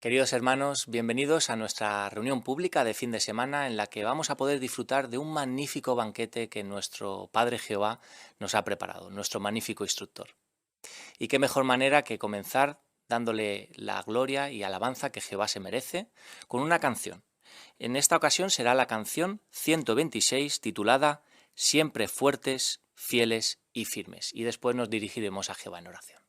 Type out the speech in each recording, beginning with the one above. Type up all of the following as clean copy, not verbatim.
Queridos hermanos, bienvenidos a nuestra reunión pública de fin de semana en la que vamos a poder disfrutar de un magnífico banquete que nuestro Padre Jehová nos ha preparado, nuestro magnífico instructor. Y qué mejor manera que comenzar dándole la gloria y alabanza que Jehová se merece con una canción. En esta ocasión será la canción 126 titulada Siempre fuertes, fieles y firmes. Y después nos dirigiremos a Jehová en oración.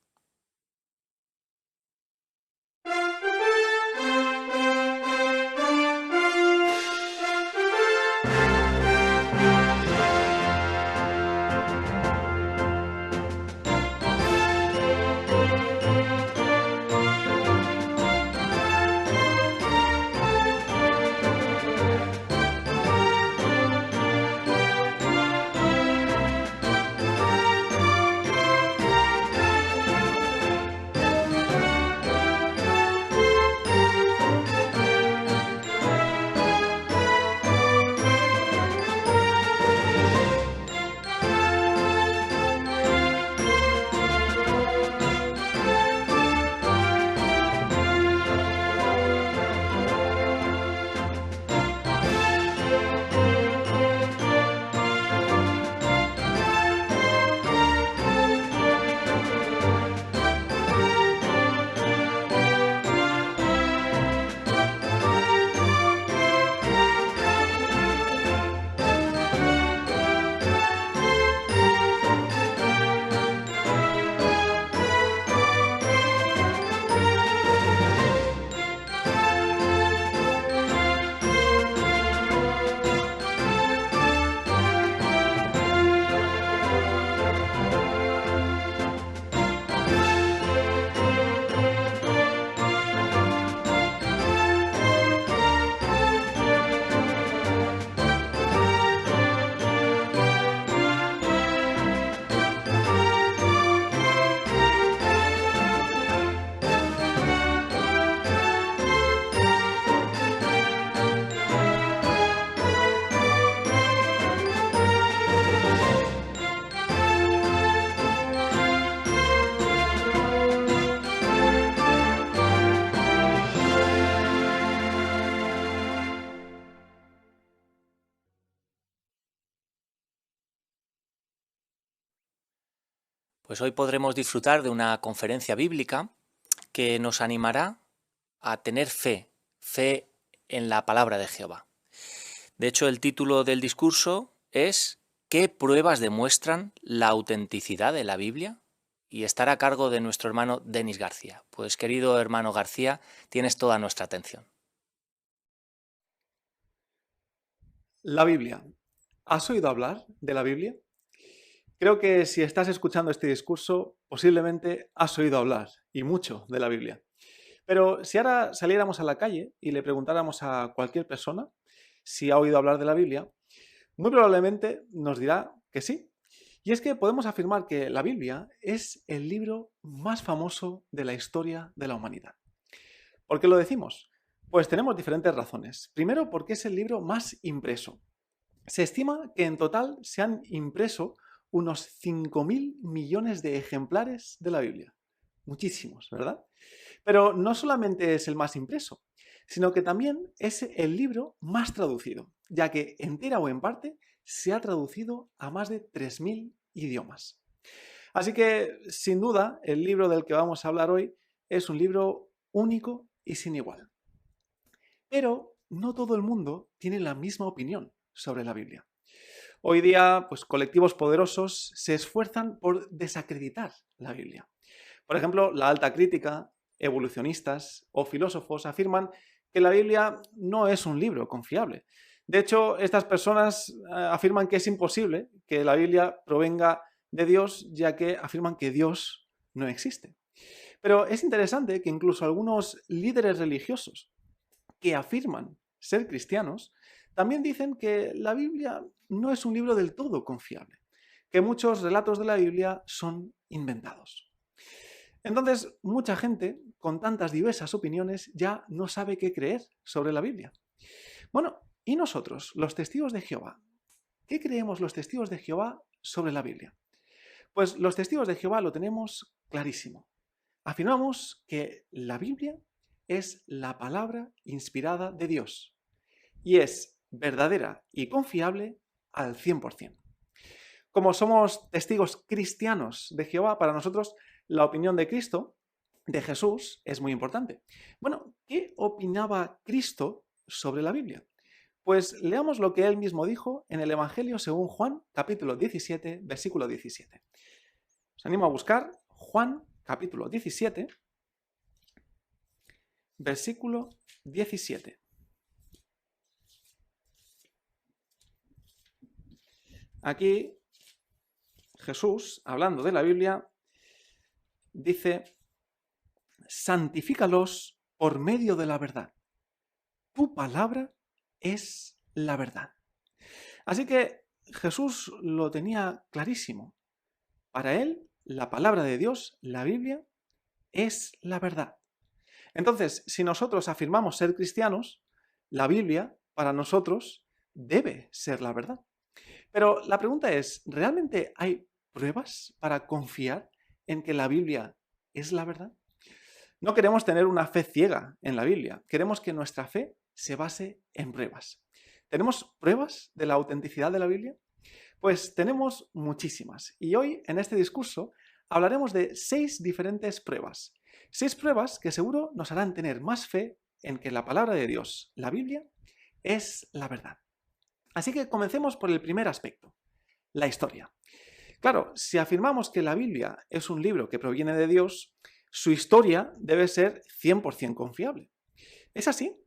Pues hoy podremos disfrutar de una conferencia bíblica que nos animará a tener fe en la palabra de Jehová. De hecho, el título del discurso es ¿qué pruebas demuestran la autenticidad de la Biblia? Y estará a cargo de nuestro hermano Denis García. Pues querido hermano García, tienes toda nuestra atención. La Biblia. ¿Has oído hablar de la Biblia? Creo que si estás escuchando este discurso, posiblemente has oído hablar, y mucho, de la Biblia. Pero si ahora saliéramos a la calle y le preguntáramos a cualquier persona si ha oído hablar de la Biblia, muy probablemente nos dirá que sí. Y es que podemos afirmar que la Biblia es el libro más famoso de la historia de la humanidad. ¿Por qué lo decimos? Pues tenemos diferentes razones. Primero, porque es el libro más impreso. Se estima que en total se han impreso unos 5.000 millones de ejemplares de la Biblia. Muchísimos, ¿verdad? Pero no solamente es el más impreso, sino que también es el libro más traducido, ya que entera o en parte se ha traducido a más de 3.000 idiomas. Así que, sin duda, el libro del que vamos a hablar hoy es un libro único y sin igual. Pero no todo el mundo tiene la misma opinión sobre la Biblia. Hoy día, pues colectivos poderosos se esfuerzan por desacreditar la Biblia. Por ejemplo, la alta crítica, evolucionistas o filósofos afirman que la Biblia no es un libro confiable. De hecho, estas personas afirman que es imposible que la Biblia provenga de Dios, ya que afirman que Dios no existe. Pero es interesante que incluso algunos líderes religiosos que afirman ser cristianos también dicen que la Biblia no es un libro del todo confiable, que muchos relatos de la Biblia son inventados. Entonces, mucha gente, con tantas diversas opiniones, ya no sabe qué creer sobre la Biblia. Bueno, ¿y nosotros, los testigos de Jehová? ¿Qué creemos los testigos de Jehová sobre la Biblia? Pues los testigos de Jehová lo tenemos clarísimo. Afirmamos que la Biblia es la palabra inspirada de Dios y es verdadera y confiable al 100%. Como somos testigos cristianos de Jehová, para nosotros la opinión de Cristo, de Jesús, es muy importante. Bueno, ¿qué opinaba Cristo sobre la Biblia? Pues leamos lo que él mismo dijo en el Evangelio según Juan, capítulo 17, versículo 17. Os animo a buscar Juan, capítulo 17, versículo 17. Aquí Jesús, hablando de la Biblia, dice: santifícalos por medio de la verdad. Tu palabra es la verdad. Así que Jesús lo tenía clarísimo. Para él, la palabra de Dios, la Biblia, es la verdad. Entonces, si nosotros afirmamos ser cristianos, la Biblia, para nosotros, debe ser la verdad. Pero la pregunta es, ¿realmente hay pruebas para confiar en que la Biblia es la verdad? No queremos tener una fe ciega en la Biblia, queremos que nuestra fe se base en pruebas. ¿Tenemos pruebas de la autenticidad de la Biblia? Pues tenemos muchísimas. Y hoy, en este discurso, hablaremos de 6 diferentes pruebas. 6 pruebas que seguro nos harán tener más fe en que la palabra de Dios, la Biblia, es la verdad. Así que comencemos por el primer aspecto, la historia. Claro, si afirmamos que la Biblia es un libro que proviene de Dios, su historia debe ser 100% confiable. ¿Es así?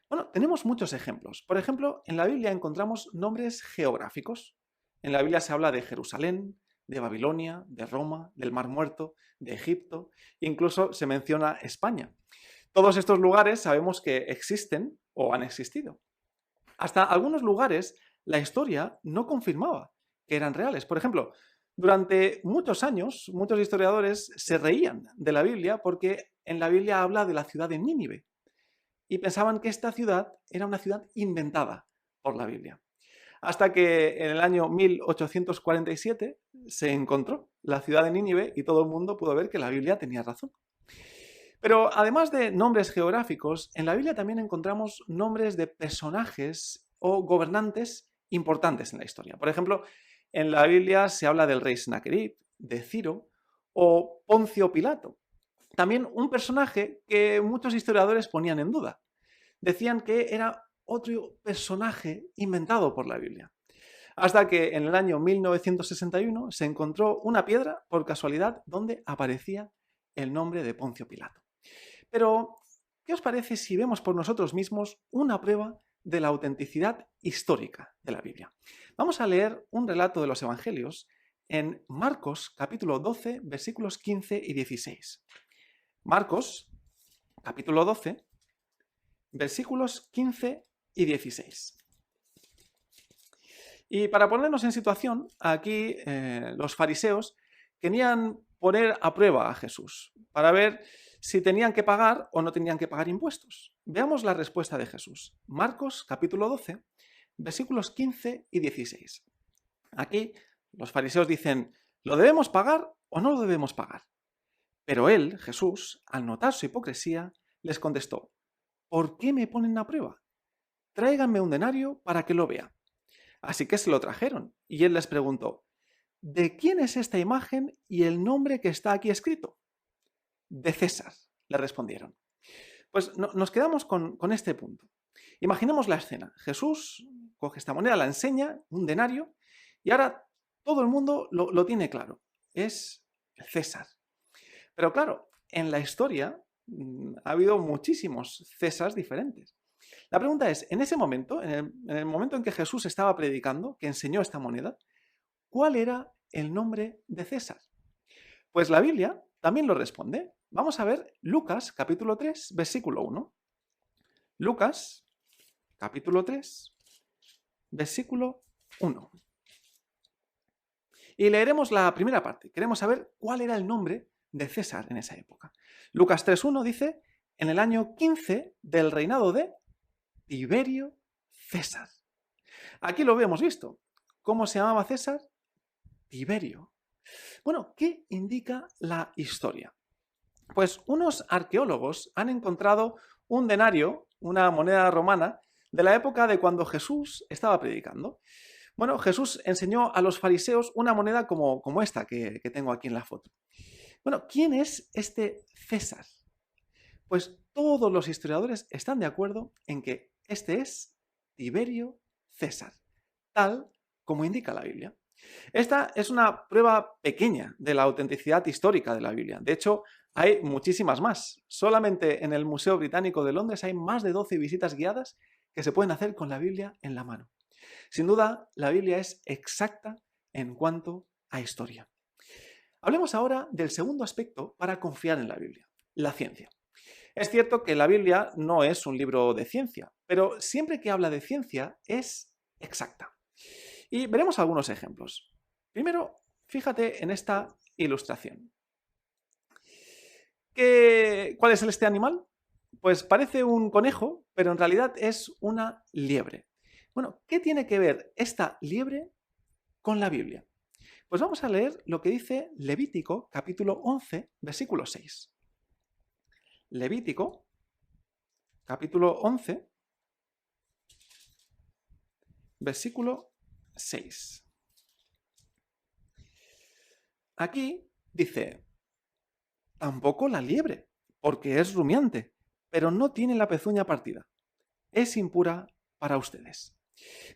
Bueno, tenemos muchos ejemplos. Por ejemplo, en la Biblia encontramos nombres geográficos. En la Biblia se habla de Jerusalén, de Babilonia, de Roma, del Mar Muerto, de Egipto, incluso se menciona España. Todos estos lugares sabemos que existen o han existido. Hasta algunos lugares la historia no confirmaba que eran reales. Por ejemplo, durante muchos años, muchos historiadores se reían de la Biblia porque en la Biblia habla de la ciudad de Nínive y pensaban que esta ciudad era una ciudad inventada por la Biblia. Hasta que en el año 1847 se encontró la ciudad de Nínive y todo el mundo pudo ver que la Biblia tenía razón. Pero además de nombres geográficos, en la Biblia también encontramos nombres de personajes o gobernantes importantes en la historia. Por ejemplo, en la Biblia se habla del rey Sennacherib, de Ciro o Poncio Pilato. También un personaje que muchos historiadores ponían en duda. Decían que era otro personaje inventado por la Biblia. Hasta que en el año 1961 se encontró una piedra, por casualidad, donde aparecía el nombre de Poncio Pilato. Pero, ¿qué os parece si vemos por nosotros mismos una prueba de la autenticidad histórica de la Biblia? Vamos a leer un relato de los Evangelios en Marcos, capítulo 12, versículos 15 y 16. Marcos, capítulo 12, versículos 15 y 16. Y para ponernos en situación, aquí los fariseos querían poner a prueba a Jesús para ver si tenían que pagar o no tenían que pagar impuestos. Veamos la respuesta de Jesús. Marcos, capítulo 12, versículos 15 y 16. Aquí los fariseos dicen, ¿lo debemos pagar o no lo debemos pagar? Pero él, Jesús, al notar su hipocresía, les contestó, ¿por qué me ponen a prueba? Tráiganme un denario para que lo vea. Así que se lo trajeron, y él les preguntó, ¿de quién es esta imagen y el nombre que está aquí escrito? De César, le respondieron. Pues nos quedamos con este punto. Imaginemos la escena. Jesús coge esta moneda, la enseña, un denario, y ahora todo el mundo lo tiene claro. Es el César. Pero claro, en la historia ha habido muchísimos Césars diferentes. La pregunta es, en ese momento, en el momento en que Jesús estaba predicando, que enseñó esta moneda, ¿cuál era el nombre de César? Pues la Biblia también lo responde. Vamos a ver Lucas, capítulo 3, versículo 1. Lucas, capítulo 3, versículo 1. Y leeremos la primera parte. Queremos saber cuál era el nombre de César en esa época. Lucas 3.1 dice, en el año 15 del reinado de Tiberio César. Aquí lo hemos visto. ¿Cómo se llamaba César? Tiberio. Bueno, ¿qué indica la historia? Pues unos arqueólogos han encontrado un denario, una moneda romana, de la época de cuando Jesús estaba predicando. Bueno, Jesús enseñó a los fariseos una moneda como esta que tengo aquí en la foto. Bueno, ¿quién es este César? Pues todos los historiadores están de acuerdo en que este es Tiberio César, tal como indica la Biblia. Esta es una prueba pequeña de la autenticidad histórica de la Biblia. De hecho, hay muchísimas más. Solamente en el Museo Británico de Londres hay más de 12 visitas guiadas que se pueden hacer con la Biblia en la mano. Sin duda, la Biblia es exacta en cuanto a historia. Hablemos ahora del segundo aspecto para confiar en la Biblia, la ciencia. Es cierto que la Biblia no es un libro de ciencia, pero siempre que habla de ciencia es exacta. Y veremos algunos ejemplos. Primero, fíjate en esta ilustración. ¿Cuál es este animal? Pues parece un conejo, pero en realidad es una liebre. Bueno, ¿qué tiene que ver esta liebre con la Biblia? Pues vamos a leer lo que dice Levítico, capítulo 11, versículo 6. Levítico, capítulo 11, versículo 6. Aquí dice, tampoco la liebre, porque es rumiante, pero no tiene la pezuña partida. Es impura para ustedes.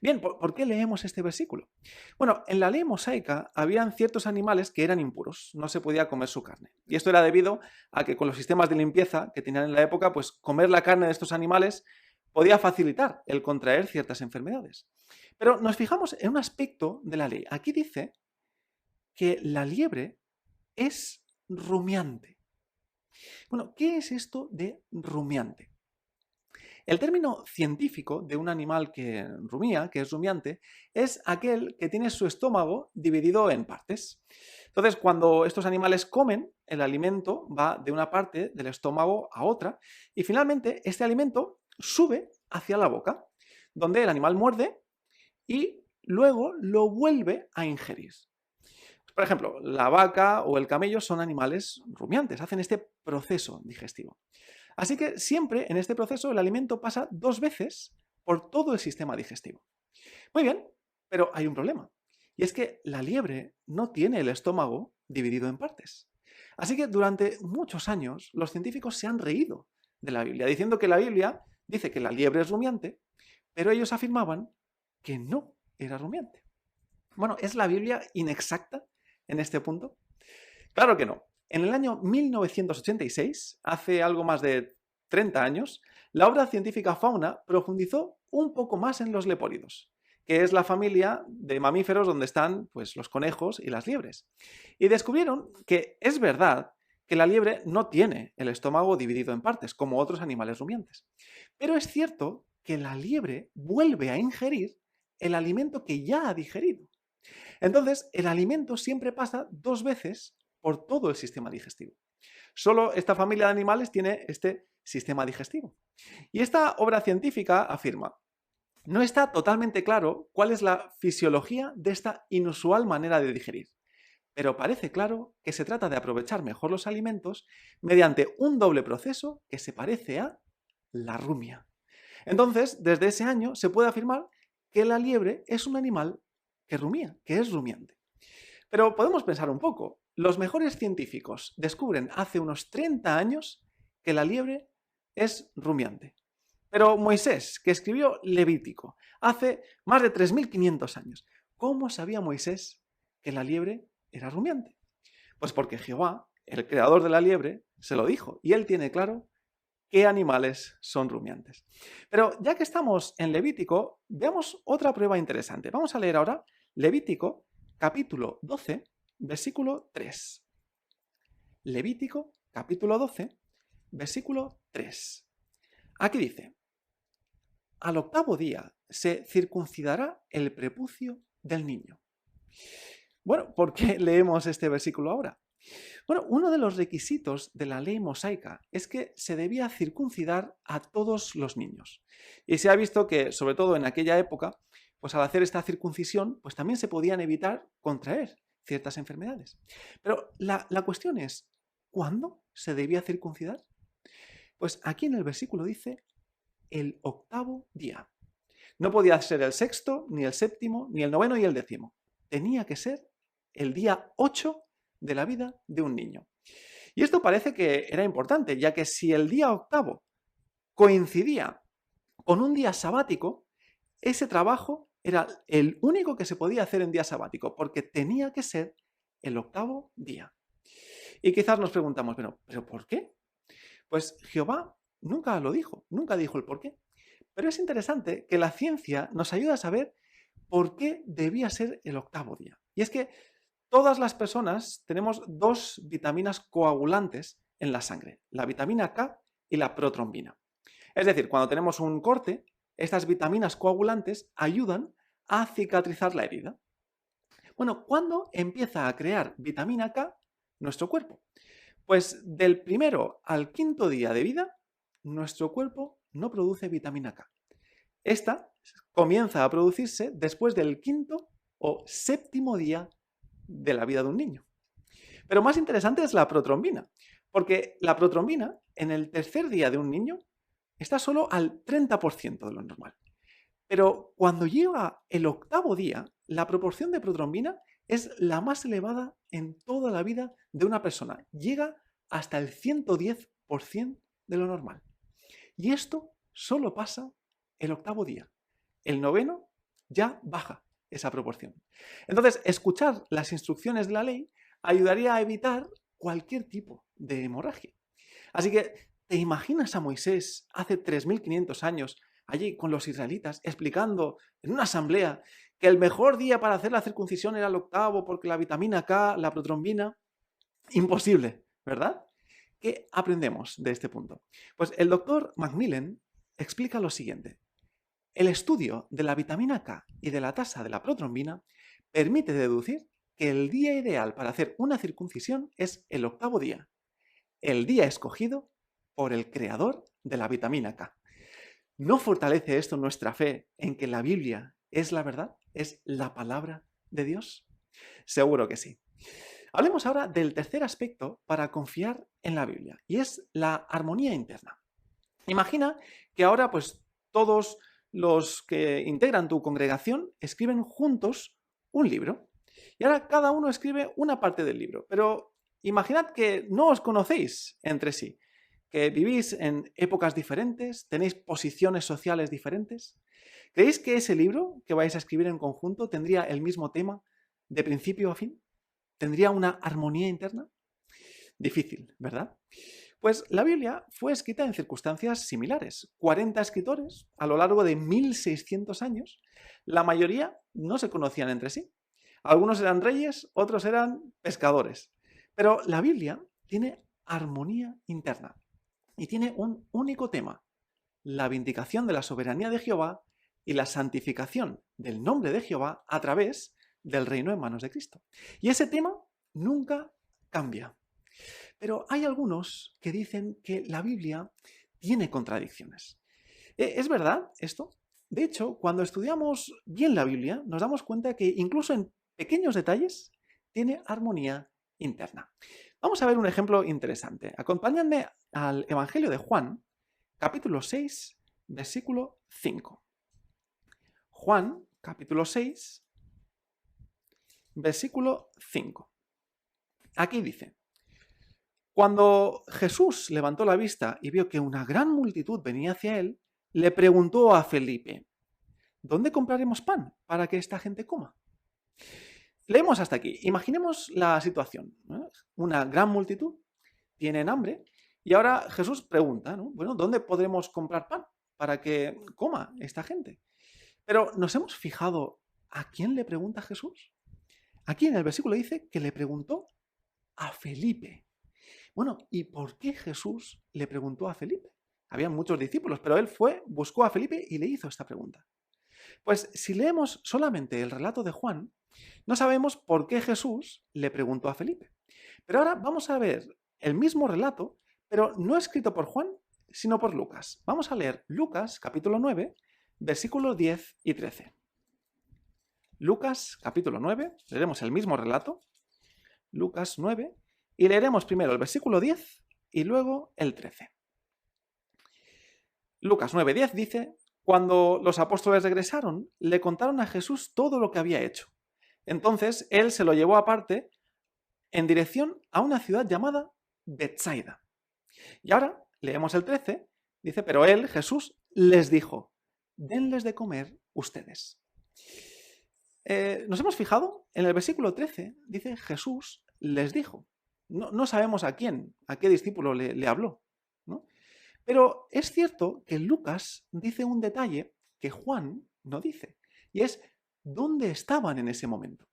Bien, ¿por qué leemos este versículo? Bueno, en la ley mosaica habían ciertos animales que eran impuros, no se podía comer su carne. Y esto era debido a que con los sistemas de limpieza que tenían en la época, pues comer la carne de estos animales podía facilitar el contraer ciertas enfermedades. Pero nos fijamos en un aspecto de la ley. Aquí dice que la liebre es rumiante. Bueno, ¿qué es esto de rumiante? El término científico de un animal que rumía, que es rumiante, es aquel que tiene su estómago dividido en partes. Entonces, cuando estos animales comen, el alimento va de una parte del estómago a otra y finalmente este alimento sube hacia la boca, donde el animal muerde y luego lo vuelve a ingerir. Por ejemplo, la vaca o el camello son animales rumiantes, hacen este proceso digestivo. Así que siempre en este proceso el alimento pasa 2 veces por todo el sistema digestivo. Muy bien, pero hay un problema. Y es que la liebre no tiene el estómago dividido en partes. Así que durante muchos años los científicos se han reído de la Biblia, diciendo que la Biblia dice que la liebre es rumiante, pero ellos afirmaban que no era rumiante. Bueno, ¿es la Biblia inexacta en este punto? Claro que no. En el año 1986, hace algo más de 30 años, la obra científica Fauna profundizó un poco más en los lepóridos, que es la familia de mamíferos donde están pues, los conejos y las liebres. Y descubrieron que es verdad que la liebre no tiene el estómago dividido en partes, como otros animales rumiantes. Pero es cierto que la liebre vuelve a ingerir el alimento que ya ha digerido. Entonces, el alimento siempre pasa 2 veces por todo el sistema digestivo. Solo esta familia de animales tiene este sistema digestivo. Y esta obra científica afirma, no está totalmente claro cuál es la fisiología de esta inusual manera de digerir, pero parece claro que se trata de aprovechar mejor los alimentos mediante un doble proceso que se parece a la rumia. Entonces, desde ese año se puede afirmar que la liebre es un animal que rumía, que es rumiante. Pero podemos pensar un poco. Los mejores científicos descubren hace unos 30 años que la liebre es rumiante. Pero Moisés, que escribió Levítico hace más de 3500 años, ¿cómo sabía Moisés que la liebre era rumiante? Pues porque Jehová, el creador de la liebre, se lo dijo y él tiene claro qué animales son rumiantes. Pero ya que estamos en Levítico, veamos otra prueba interesante. Vamos a leer ahora Levítico capítulo 12, versículo 3. Levítico, capítulo 12, versículo 3. Aquí dice, al 8º día se circuncidará el prepucio del niño. Bueno, ¿por qué leemos este versículo ahora? Bueno, uno de los requisitos de la ley mosaica es que se debía circuncidar a todos los niños. Y se ha visto que, sobre todo en aquella época, pues al hacer esta circuncisión, pues también se podían evitar contraer ciertas enfermedades. Pero la cuestión es, cuándo se debía circuncidar? Pues aquí en el versículo dice el octavo día. No podía ser el sexto, ni el séptimo, ni el noveno y el décimo. Tenía que ser el día 8 de la vida de un niño. Y esto parece que era importante, ya que si el día octavo coincidía con un día sabático, ese trabajo era el único que se podía hacer en día sabático, porque tenía que ser el octavo día. Y quizás nos preguntamos, ¿pero por qué? Pues Jehová nunca lo dijo, nunca dijo el por qué. Pero es interesante que la ciencia nos ayuda a saber por qué debía ser el octavo día. Y es que todas las personas tenemos dos vitaminas coagulantes en la sangre, la vitamina K y la protrombina. Es decir, cuando tenemos un corte, estas vitaminas coagulantes ayudan a cicatrizar la herida. Bueno, ¿cuándo empieza a crear vitamina K nuestro cuerpo? Pues del primero al quinto día de vida, nuestro cuerpo no produce vitamina K. Esta comienza a producirse después del quinto o séptimo día de la vida de un niño. Pero más interesante es la protrombina, porque la protrombina en el tercer día de un niño está solo al 30% de lo normal. Pero cuando llega el octavo día, la proporción de protrombina es la más elevada en toda la vida de una persona. Llega hasta el 110% de lo normal. Y esto solo pasa el octavo día. El noveno ya baja esa proporción. Entonces, escuchar las instrucciones de la ley ayudaría a evitar cualquier tipo de hemorragia. Así que, ¿te imaginas a Moisés hace 3500 años allí con los israelitas explicando en una asamblea que el mejor día para hacer la circuncisión era el octavo porque la vitamina K, la protrombina? Imposible, ¿verdad? ¿Qué aprendemos de este punto? Pues el doctor Macmillan explica lo siguiente. El estudio de la vitamina K y de la tasa de la protrombina permite deducir que el día ideal para hacer una circuncisión es el octavo día, el día escogido por el creador de la vitamina K. ¿No fortalece esto nuestra fe en que la Biblia es la verdad? ¿Es la palabra de Dios? Seguro que sí. Hablemos ahora del tercer aspecto para confiar en la Biblia, y es la armonía interna. Imagina que ahora pues todos los que integran tu congregación escriben juntos un libro, y ahora cada uno escribe una parte del libro, pero imaginad que no os conocéis entre sí, que vivís en épocas diferentes, tenéis posiciones sociales diferentes. ¿Creéis que ese libro que vais a escribir en conjunto tendría el mismo tema de principio a fin? ¿Tendría una armonía interna? Difícil, ¿verdad? Pues la Biblia fue escrita en circunstancias similares. 40 escritores a lo largo de 1600 años. La mayoría no se conocían entre sí. Algunos eran reyes, otros eran pescadores. Pero la Biblia tiene armonía interna y tiene un único tema: la vindicación de la soberanía de Jehová y la santificación del nombre de Jehová a través del reino en manos de Cristo. Y ese tema nunca cambia. Pero hay algunos que dicen que la Biblia tiene contradicciones. ¿Es verdad esto? De hecho, cuando estudiamos bien la Biblia, nos damos cuenta que incluso en pequeños detalles tiene armonía interna. Vamos a ver un ejemplo interesante. Acompáñenme al Evangelio de Juan, capítulo 6, versículo 5. Juan, capítulo 6, versículo 5. Aquí dice: cuando Jesús levantó la vista y vio que una gran multitud venía hacia él, le preguntó a Felipe: ¿dónde compraremos pan para que esta gente coma? Leemos hasta aquí. Imaginemos la situación, ¿no? Una gran multitud, tienen hambre, y ahora Jesús pregunta, ¿no? Bueno, ¿dónde podremos comprar pan para que coma esta gente? Pero ¿nos hemos fijado a quién le pregunta Jesús? Aquí en el versículo dice que le preguntó a Felipe. Bueno, ¿y por qué Jesús le preguntó a Felipe? Habían muchos discípulos, pero él buscó a Felipe y le hizo esta pregunta. Pues si leemos solamente el relato de Juan, no sabemos por qué Jesús le preguntó a Felipe. Pero ahora vamos a ver el mismo relato, pero no escrito por Juan, sino por Lucas. Vamos a leer Lucas, capítulo 9, versículos 10 y 13. Lucas, capítulo 9, leeremos el mismo relato. Lucas 9, Y leeremos primero el versículo 10 y luego el 13. Lucas 9:10 dice: cuando los apóstoles regresaron, le contaron a Jesús todo lo que había hecho. Entonces él se lo llevó aparte en dirección a una ciudad llamada Betsaida. Y ahora leemos el 13, dice: pero él, Jesús, les dijo: denles de comer ustedes. Nos hemos fijado en el versículo 13, dice: Jesús les dijo. No sabemos a quién, a qué discípulo le habló, ¿no? Pero es cierto que Lucas dice un detalle que Juan no dice, y es dónde estaban en ese momento.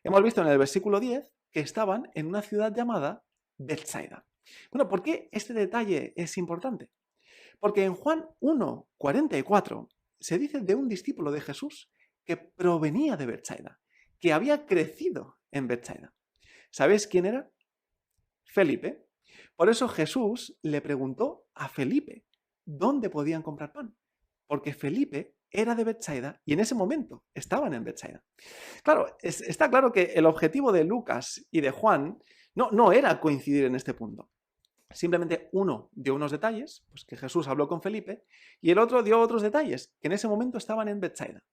Hemos visto en el versículo 10 que estaban en una ciudad llamada Betsaida. Bueno, ¿por qué este detalle es importante? Porque en Juan 1:44 se dice de un discípulo de Jesús que provenía de Betsaida, que había crecido en Betsaida. ¿Sabéis quién era? Felipe. Por eso Jesús le preguntó a Felipe dónde podían comprar pan, porque Felipe era de Betsaida y en ese momento estaban en Betsaida. Claro, está claro que el objetivo de Lucas y de Juan no era coincidir en este punto. Simplemente uno dio unos detalles, pues que Jesús habló con Felipe, y el otro dio otros detalles, que en ese momento estaban en Betsaida.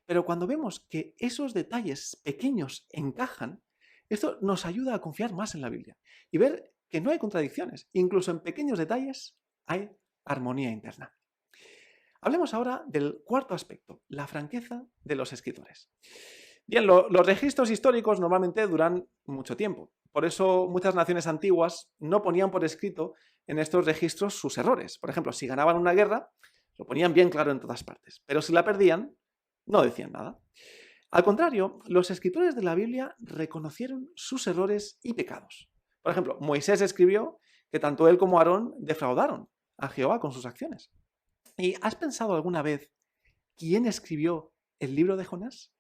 Pero cuando vemos que esos detalles pequeños encajan, esto nos ayuda a confiar más en la Biblia y ver que no hay contradicciones. Incluso en pequeños detalles hay armonía interna. Hablemos ahora del cuarto aspecto, la franqueza de los escritores. Bien, los registros históricos normalmente duran mucho tiempo. Por eso muchas naciones antiguas no ponían por escrito en estos registros sus errores. Por ejemplo, si ganaban una guerra, lo ponían bien claro en todas partes. Pero si la perdían, no decían nada. Al contrario, los escritores de la Biblia reconocieron sus errores y pecados. Por ejemplo, Moisés escribió que tanto él como Aarón defraudaron a Jehová con sus acciones. ¿Y has pensado alguna vez quién escribió el libro de Jonás?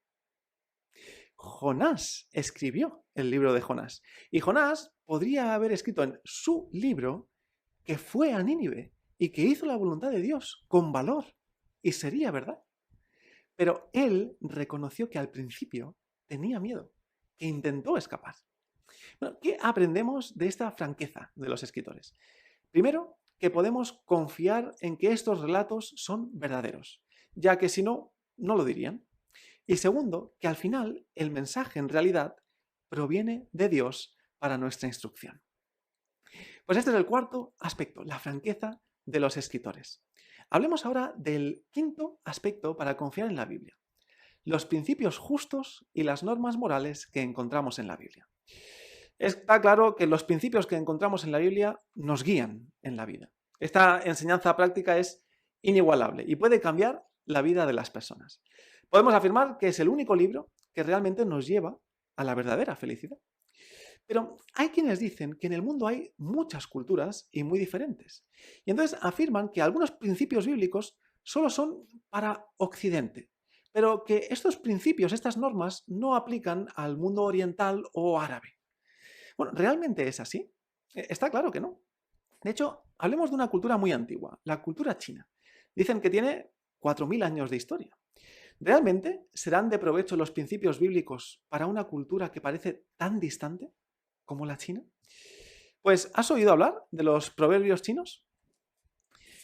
Jonás escribió el libro de Jonás. Y Jonás podría haber escrito en su libro que fue a Nínive y que hizo la voluntad de Dios con valor. Y sería verdad. Pero él reconoció que al principio tenía miedo, que intentó escapar. Bueno, ¿qué aprendemos de esta franqueza de los escritores? Primero, que podemos confiar en que estos relatos son verdaderos, ya que si no, no lo dirían. Y segundo, que al final el mensaje en realidad proviene de Dios para nuestra instrucción. Pues este es el cuarto aspecto, la franqueza de los escritores. Hablemos ahora del quinto aspecto para confiar en la Biblia, los principios justos y las normas morales que encontramos en la Biblia. Está claro que los principios que encontramos en la Biblia nos guían en la vida. Esta enseñanza práctica es inigualable y puede cambiar la vida de las personas. Podemos afirmar que es el único libro que realmente nos lleva a la verdadera felicidad. Pero hay quienes dicen que en el mundo hay muchas culturas y muy diferentes. Y entonces afirman que algunos principios bíblicos solo son para Occidente, pero que estos principios, estas normas, no aplican al mundo oriental o árabe. Bueno, ¿realmente es así? Está claro que no. De hecho, hablemos de una cultura muy antigua, la cultura china. Dicen que tiene 4.000 años de historia. ¿Realmente serán de provecho los principios bíblicos para una cultura que parece tan distante como la China? Pues, ¿has oído hablar de los proverbios chinos?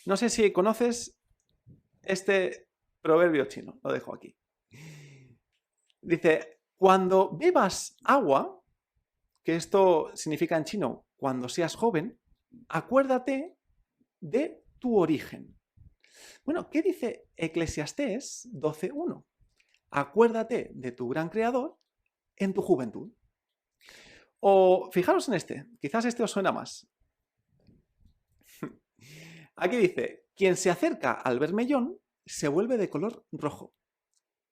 No sé si conoces este proverbio chino, lo dejo aquí. Dice: cuando bebas agua, que esto significa en chino, cuando seas joven, acuérdate de tu origen. Bueno, ¿qué dice Eclesiastés 12:1? Acuérdate de tu gran creador en tu juventud. O fijaros en este, quizás este os suena más. Aquí dice: quien se acerca al bermellón se vuelve de color rojo.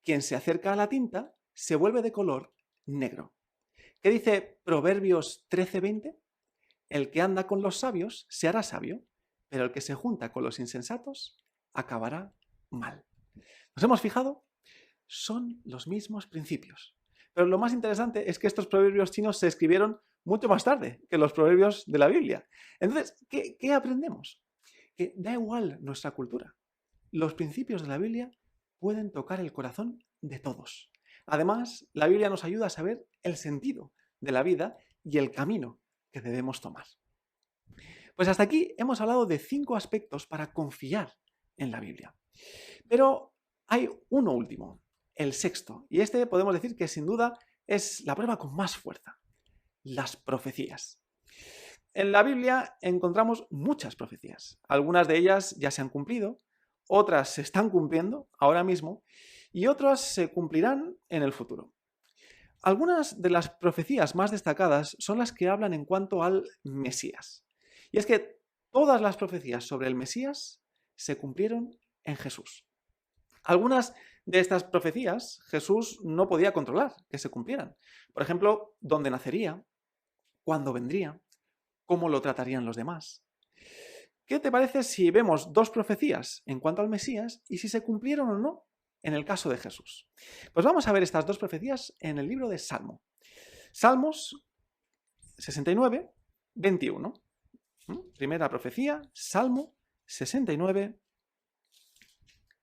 Quien se acerca a la tinta se vuelve de color negro. ¿Qué dice Proverbios 13:20? El que anda con los sabios se hará sabio, pero el que se junta con los insensatos acabará mal. ¿Nos hemos fijado? Son los mismos principios. Pero lo más interesante es que estos proverbios chinos se escribieron mucho más tarde que los proverbios de la Biblia. Entonces, ¿qué aprendemos? Que da igual nuestra cultura. Los principios de la Biblia pueden tocar el corazón de todos. Además, la Biblia nos ayuda a saber el sentido de la vida y el camino que debemos tomar. Pues hasta aquí hemos hablado de 5 aspectos para confiar en la Biblia. Pero hay uno último, el sexto, y este podemos decir que sin duda es la prueba con más fuerza: las profecías. En la Biblia encontramos muchas profecías. Algunas de ellas ya se han cumplido, otras se están cumpliendo ahora mismo y otras se cumplirán en el futuro. Algunas de las profecías más destacadas son las que hablan en cuanto al Mesías. Y es que todas las profecías sobre el Mesías se cumplieron en Jesús. Algunas de estas profecías Jesús no podía controlar que se cumplieran. Por ejemplo, dónde nacería, cuándo vendría, cómo lo tratarían los demás. ¿Qué te parece si vemos 2 profecías en cuanto al Mesías y si se cumplieron o no en el caso de Jesús? Pues vamos a ver estas 2 profecías en el libro de Salmo. Salmos 69, 21. Primera profecía, Salmo 69,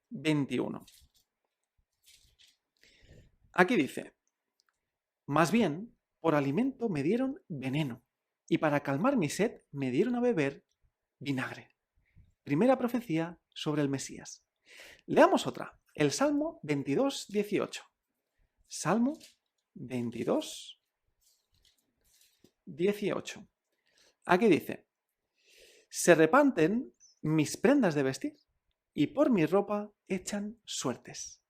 21. Aquí dice: más bien, por alimento me dieron veneno, y para calmar mi sed me dieron a beber vinagre. Primera profecía sobre el Mesías. Leamos otra, el Salmo 22, 18. Salmo 22, 18. Aquí dice: se reparten mis prendas de vestir, y por mi ropa echan suertes.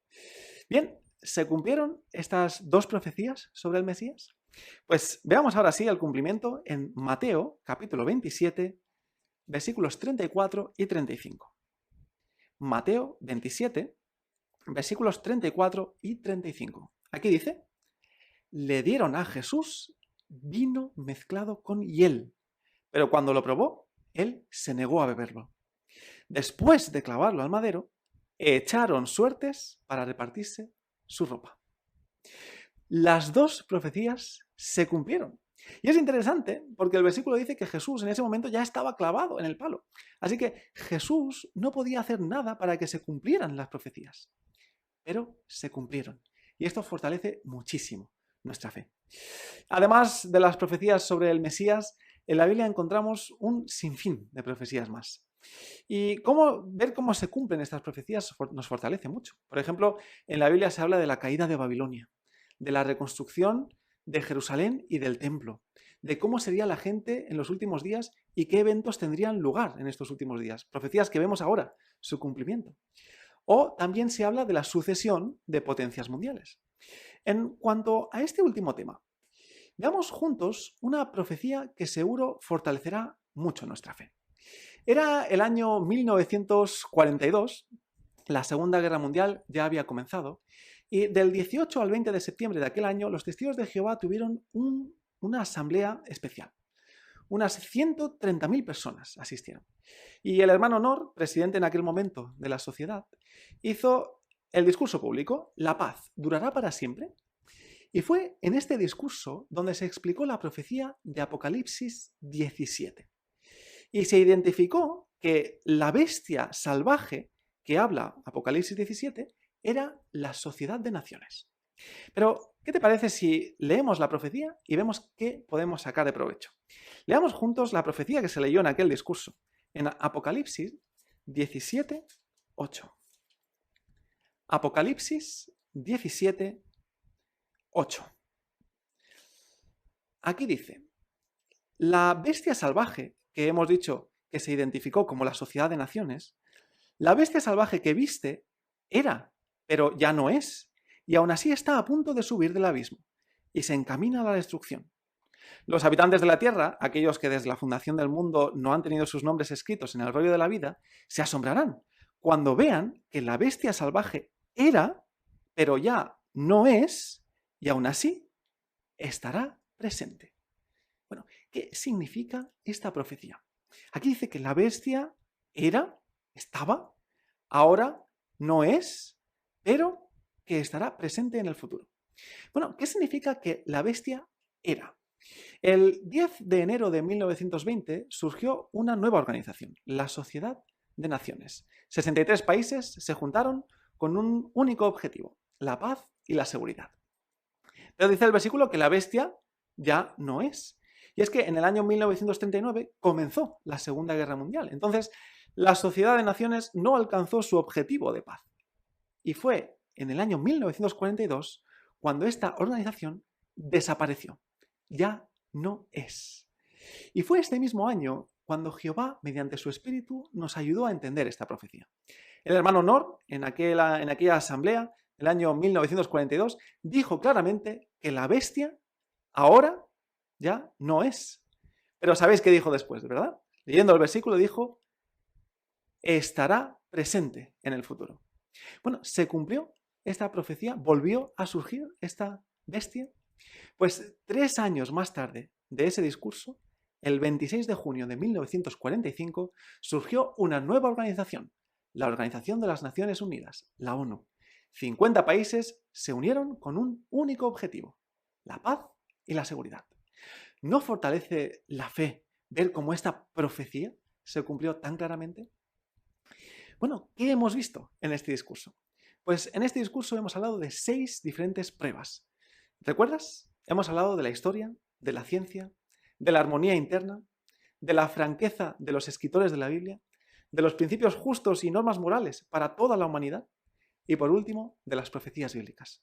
Bien, ¿se cumplieron estas 2 profecías sobre el Mesías? Pues veamos ahora sí el cumplimiento en Mateo, capítulo 27, versículos 34 y 35. Mateo 27, versículos 34 y 35. Aquí dice: le dieron a Jesús vino mezclado con hiel, pero cuando lo probó, él se negó a beberlo. Después de clavarlo al madero, echaron suertes para repartirse su ropa. Las 2 profecías se cumplieron. Y es interesante porque el versículo dice que Jesús en ese momento ya estaba clavado en el palo. Así que Jesús no podía hacer nada para que se cumplieran las profecías. Pero se cumplieron. Y esto fortalece muchísimo nuestra fe. Además de las profecías sobre el Mesías, en la Biblia encontramos un sinfín de profecías más. Y ver cómo se cumplen estas profecías nos fortalece mucho. Por ejemplo, en la Biblia se habla de la caída de Babilonia, de la reconstrucción de Jerusalén y del templo, de cómo sería la gente en los últimos días y qué eventos tendrían lugar en estos últimos días. Profecías que vemos ahora, su cumplimiento. O también se habla de la sucesión de potencias mundiales. En cuanto a este último tema, veamos juntos una profecía que seguro fortalecerá mucho nuestra fe. Era el año 1942, la Segunda Guerra Mundial ya había comenzado, y del 18 al 20 de septiembre de aquel año, los testigos de Jehová tuvieron una asamblea especial. Unas 130.000 personas asistieron. Y el hermano Nor, presidente en aquel momento de la sociedad, hizo el discurso público: la paz durará para siempre. Y fue en este discurso donde se explicó la profecía de Apocalipsis 17. Y se identificó que la bestia salvaje que habla Apocalipsis 17 era la sociedad de naciones. Pero, ¿qué te parece si leemos la profecía y vemos qué podemos sacar de provecho? Leamos juntos la profecía que se leyó en aquel discurso, en Apocalipsis 17, 8. Apocalipsis 17, 8. Aquí dice: la bestia salvaje que hemos dicho que se identificó como la sociedad de naciones, la bestia salvaje que viste era, pero ya no es, y aún así está a punto de subir del abismo, y se encamina a la destrucción. Los habitantes de la tierra, aquellos que desde la fundación del mundo no han tenido sus nombres escritos en el rollo de la vida, se asombrarán cuando vean que la bestia salvaje era, pero ya no es, y aún así estará presente. Bueno, ¿qué significa esta profecía? Aquí dice que la bestia era, estaba, ahora no es, pero que estará presente en el futuro. Bueno, ¿qué significa que la bestia era? El 10 de enero de 1920 surgió una nueva organización, la Sociedad de Naciones. 63 países se juntaron con un único objetivo: la paz y la seguridad. Pero dice el versículo que la bestia ya no es. Y es que en el año 1939 comenzó la Segunda Guerra Mundial. Entonces, la Sociedad de Naciones no alcanzó su objetivo de paz. Y fue en el año 1942 cuando esta organización desapareció. Ya no es. Y fue este mismo año cuando Jehová, mediante su espíritu, nos ayudó a entender esta profecía. El hermano Nor, en aquella asamblea, el año 1942, dijo claramente que la bestia ahora ya no es. Pero ¿sabéis qué dijo después, verdad? Leyendo el versículo dijo, estará presente en el futuro. Bueno, se cumplió esta profecía, volvió a surgir esta bestia. Pues 3 años más tarde de ese discurso, el 26 de junio de 1945, surgió una nueva organización, la Organización de las Naciones Unidas, la ONU. 50 países se unieron con un único objetivo, la paz y la seguridad. ¿No fortalece la fe ver cómo esta profecía se cumplió tan claramente? Bueno, ¿qué hemos visto en este discurso? Pues en este discurso hemos hablado de 6 diferentes pruebas. ¿Recuerdas? Hemos hablado de la historia, de la ciencia, de la armonía interna, de la franqueza de los escritores de la Biblia, de los principios justos y normas morales para toda la humanidad y, por último, de las profecías bíblicas.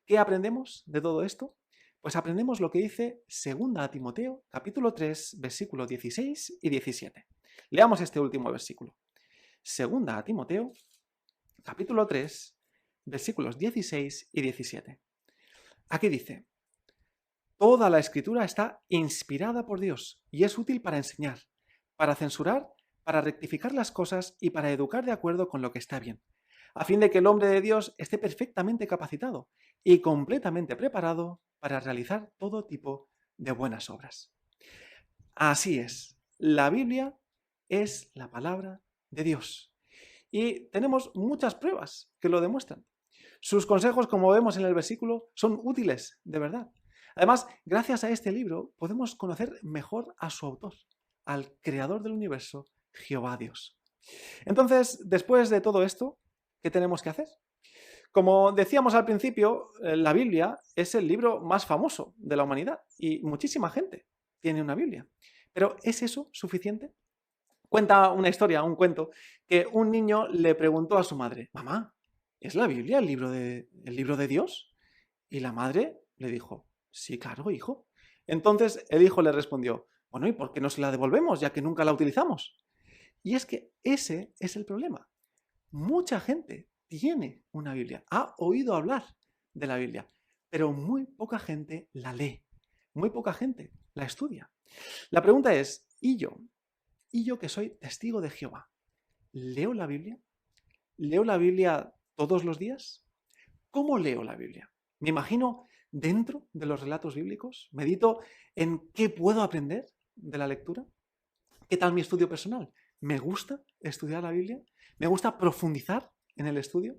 ¿Qué aprendemos de todo esto? Pues aprendemos lo que dice 2 Timoteo, capítulo 3, versículos 16 y 17. Leamos este último versículo. 2 Timoteo, capítulo 3, versículos 16 y 17. Aquí dice, toda la escritura está inspirada por Dios y es útil para enseñar, para censurar, para rectificar las cosas y para educar de acuerdo con lo que está bien, a fin de que el hombre de Dios esté perfectamente capacitado y completamente preparado para realizar todo tipo de buenas obras. Así es, la Biblia es la palabra de Dios. Y tenemos muchas pruebas que lo demuestran. Sus consejos, como vemos en el versículo, son útiles, de verdad. Además, gracias a este libro podemos conocer mejor a su autor, al creador del universo, Jehová Dios. Entonces, después de todo esto, ¿qué tenemos que hacer? Como decíamos al principio, la Biblia es el libro más famoso de la humanidad y muchísima gente tiene una Biblia. Pero ¿es eso suficiente? Cuenta una historia, un cuento, que un niño le preguntó a su madre, mamá, ¿es la Biblia el libro de Dios? Y la madre le dijo, sí, claro, hijo. Entonces el hijo le respondió, bueno, ¿y por qué no se la devolvemos, ya que nunca la utilizamos? Y es que ese es el problema. Mucha gente tiene una Biblia, ha oído hablar de la Biblia, pero muy poca gente la lee, muy poca gente la estudia. La pregunta es, ¿y yo? ¿Y yo que soy testigo de Jehová? ¿Leo la Biblia? ¿Leo la Biblia todos los días? ¿Cómo leo la Biblia? ¿Me imagino dentro de los relatos bíblicos? ¿Medito en qué puedo aprender de la lectura? ¿Qué tal mi estudio personal? ¿Me gusta estudiar la Biblia? ¿Me gusta profundizar en el estudio?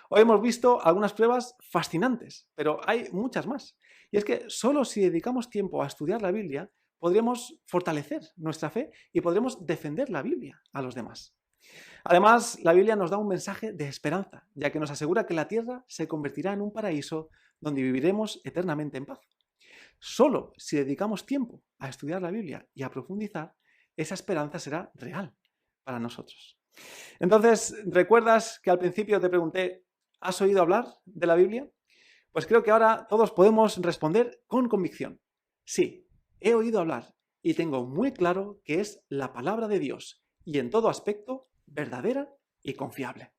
Hoy hemos visto algunas pruebas fascinantes, pero hay muchas más. Y es que solo si dedicamos tiempo a estudiar la Biblia, podremos fortalecer nuestra fe y podremos defender la Biblia a los demás. Además, la Biblia nos da un mensaje de esperanza, ya que nos asegura que la tierra se convertirá en un paraíso donde viviremos eternamente en paz. Solo si dedicamos tiempo a estudiar la Biblia y a profundizar, esa esperanza será real para nosotros. Entonces, ¿recuerdas que al principio te pregunté, ¿has oído hablar de la Biblia? Pues creo que ahora todos podemos responder con convicción. Sí, he oído hablar y tengo muy claro que es la palabra de Dios y en todo aspecto verdadera y confiable.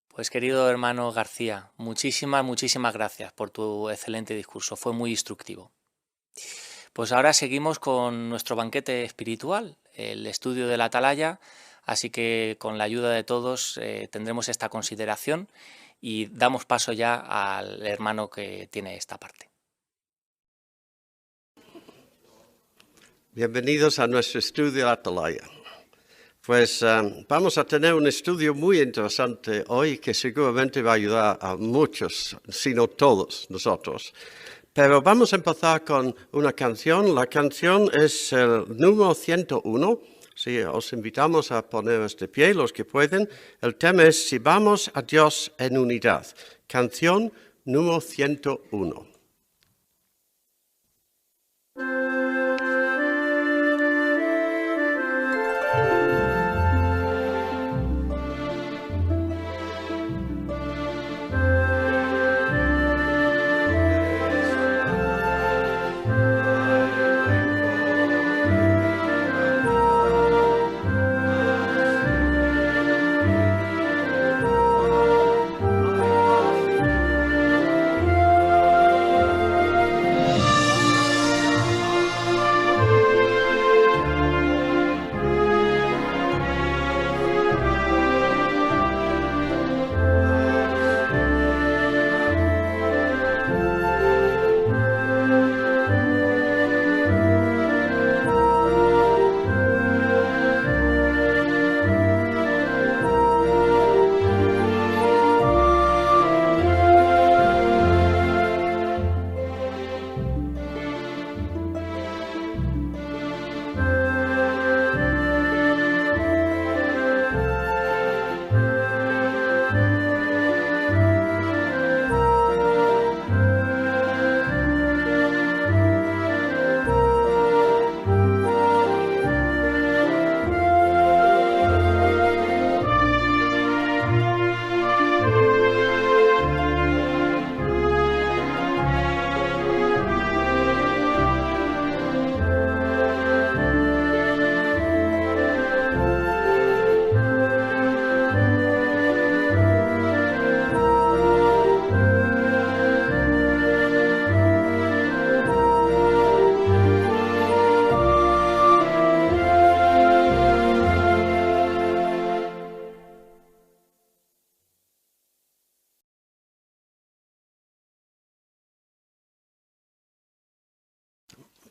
Pues querido hermano García, muchísimas gracias por tu excelente discurso, fue muy instructivo. Pues ahora seguimos con nuestro banquete espiritual, el estudio de la Atalaya, así que con la ayuda de todos tendremos esta consideración y damos paso ya al hermano que tiene esta parte. Bienvenidos a nuestro estudio de la Atalaya. Pues vamos a tener un estudio muy interesante hoy que seguramente va a ayudar a muchos, si no todos nosotros. Pero vamos a empezar con una canción. La canción es el número 101. Sí, os invitamos a poneros de pie, los que pueden. El tema es Si vamos a Dios en unidad. Canción número 101.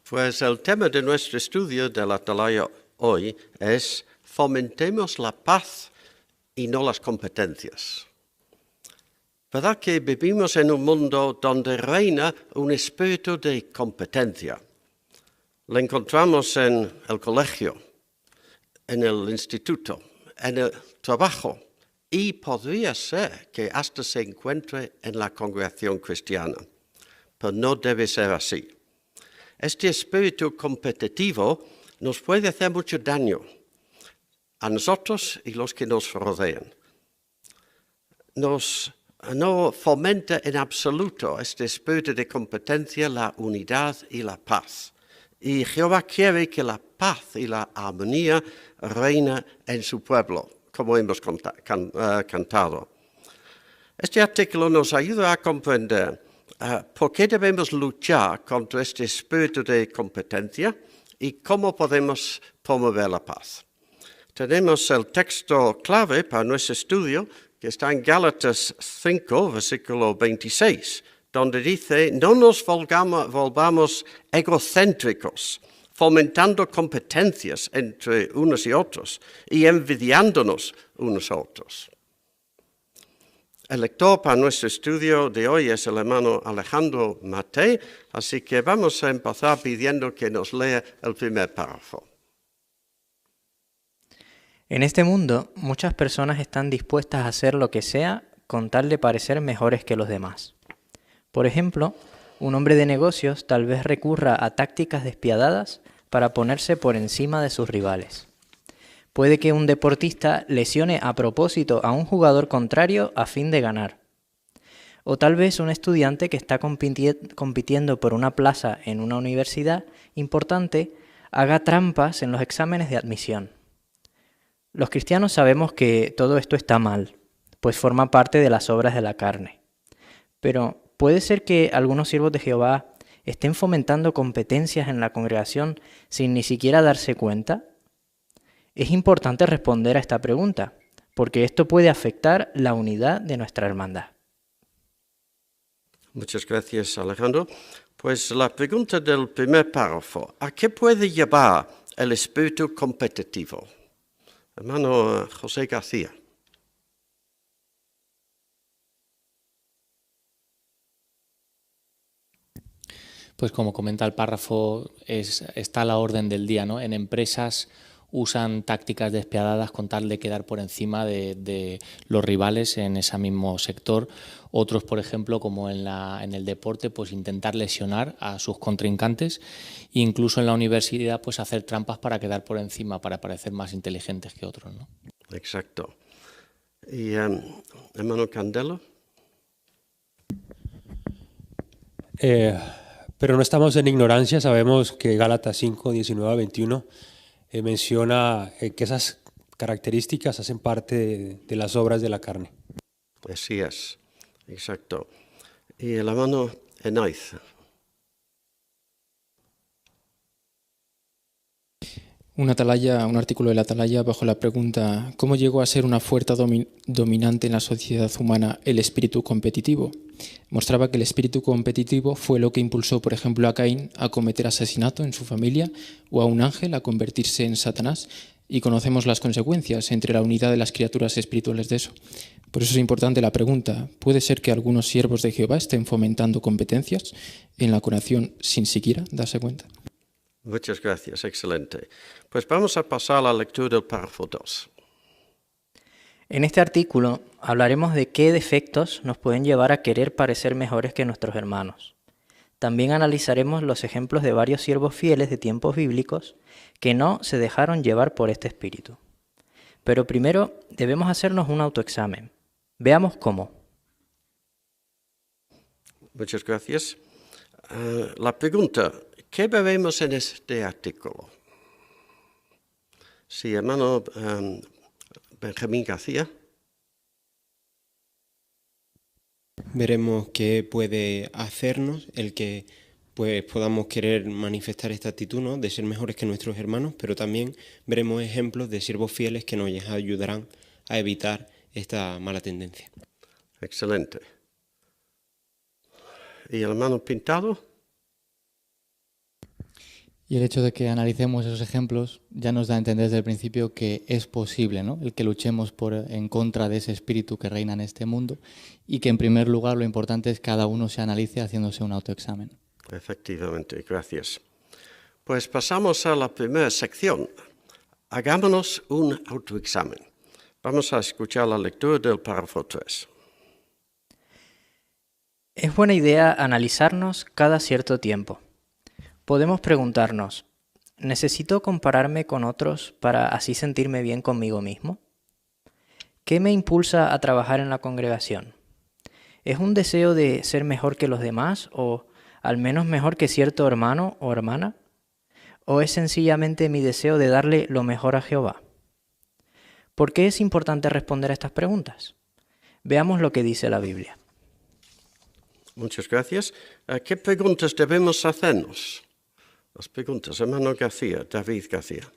Pues el tema de nuestro estudio de la Atalaya hoy es fomentemos la paz y no las competencias. ¿Verdad que vivimos en un mundo donde reina un espíritu de competencia? Lo encontramos en el colegio, en el instituto, en el trabajo y podría ser que hasta se encuentre en la congregación cristiana, pero no debe ser así. Este espíritu competitivo nos puede hacer mucho daño a nosotros y los que nos rodean. No fomenta en absoluto este espíritu de competencia la unidad y la paz. Y Jehová quiere que la paz y la armonía reina en su pueblo, como hemos cantado. Este artículo nos ayuda a comprender por qué debemos luchar contra este espíritu de competencia y cómo podemos promover la paz. Tenemos el texto clave para nuestro estudio, que está en Gálatas 5, versículo 26, donde dice, no nos volvamos egocéntricos, fomentando competencias entre unos y otros y envidiándonos unos a otros. El lector para nuestro estudio de hoy es el hermano Alejandro Matei, así que vamos a empezar pidiendo que nos lea el primer párrafo. En este mundo, muchas personas están dispuestas a hacer lo que sea con tal de parecer mejores que los demás. Por ejemplo, un hombre de negocios tal vez recurra a tácticas despiadadas para ponerse por encima de sus rivales. Puede que un deportista lesione a propósito a un jugador contrario a fin de ganar. O tal vez un estudiante que está compitiendo por una plaza en una universidad importante haga trampas en los exámenes de admisión. Los cristianos sabemos que todo esto está mal, pues forma parte de las obras de la carne. Pero puede ser que algunos siervos de Jehová estén fomentando competencias en la congregación sin ni siquiera darse cuenta. Es importante responder a esta pregunta, porque esto puede afectar la unidad de nuestra hermandad. Muchas gracias, Alejandro. Pues la pregunta del primer párrafo, ¿a qué puede llevar el espíritu competitivo? Hermano José García. Pues como comenta el párrafo, está a la orden del día, ¿no? En empresas usan tácticas despiadadas con tal de quedar por encima de los rivales en ese mismo sector. Otros, por ejemplo, como en el deporte, pues intentar lesionar a sus contrincantes. Incluso en la universidad, pues hacer trampas para quedar por encima, para parecer más inteligentes que otros, ¿no? Exacto. Y hermano Candelo. Pero no estamos en ignorancia, sabemos que Gálatas 5, 19 a 21 menciona que esas características hacen parte de las obras de la carne. Así es, exacto. Y el hermano Enaiz. Un artículo de la Atalaya bajo la pregunta ¿cómo llegó a ser una fuerza dominante en la sociedad humana el espíritu competitivo? Mostraba que el espíritu competitivo fue lo que impulsó, por ejemplo, a Caín a cometer asesinato en su familia o a un ángel a convertirse en Satanás, y conocemos las consecuencias entre la unidad de las criaturas espirituales de eso. Por eso es importante la pregunta, ¿puede ser que algunos siervos de Jehová estén fomentando competencias en la curación sin siquiera darse cuenta? Muchas gracias, excelente. Pues vamos a pasar a la lectura del párrafo 2. En este artículo hablaremos de qué defectos nos pueden llevar a querer parecer mejores que nuestros hermanos. También analizaremos los ejemplos de varios siervos fieles de tiempos bíblicos que no se dejaron llevar por este espíritu. Pero primero debemos hacernos un autoexamen. Veamos cómo. Muchas gracias. La pregunta, ¿qué veremos en este artículo? Sí, hermano Benjamín García. Veremos qué puede hacernos el que pues podamos querer manifestar esta actitud, ¿no?, de ser mejores que nuestros hermanos, pero también veremos ejemplos de siervos fieles que nos ayudarán a evitar esta mala tendencia. Excelente. ¿Y el hermano Pintado? Y el hecho de que analicemos esos ejemplos ya nos da a entender desde el principio que es posible, ¿no?, el que luchemos en contra de ese espíritu que reina en este mundo, y que en primer lugar lo importante es que cada uno se analice haciéndose un autoexamen. Efectivamente, gracias. Pues pasamos a la primera sección. Hagámonos un autoexamen. Vamos a escuchar la lectura del párrafo 3. Es buena idea analizarnos cada cierto tiempo. Podemos preguntarnos, ¿necesito compararme con otros para así sentirme bien conmigo mismo? ¿Qué me impulsa a trabajar en la congregación? ¿Es un deseo de ser mejor que los demás o al menos mejor que cierto hermano o hermana? ¿O es sencillamente mi deseo de darle lo mejor a Jehová? ¿Por qué es importante responder a estas preguntas? Veamos lo que dice la Biblia. Muchas gracias. ¿Qué preguntas debemos hacernos? Las preguntas, hermano García, David García.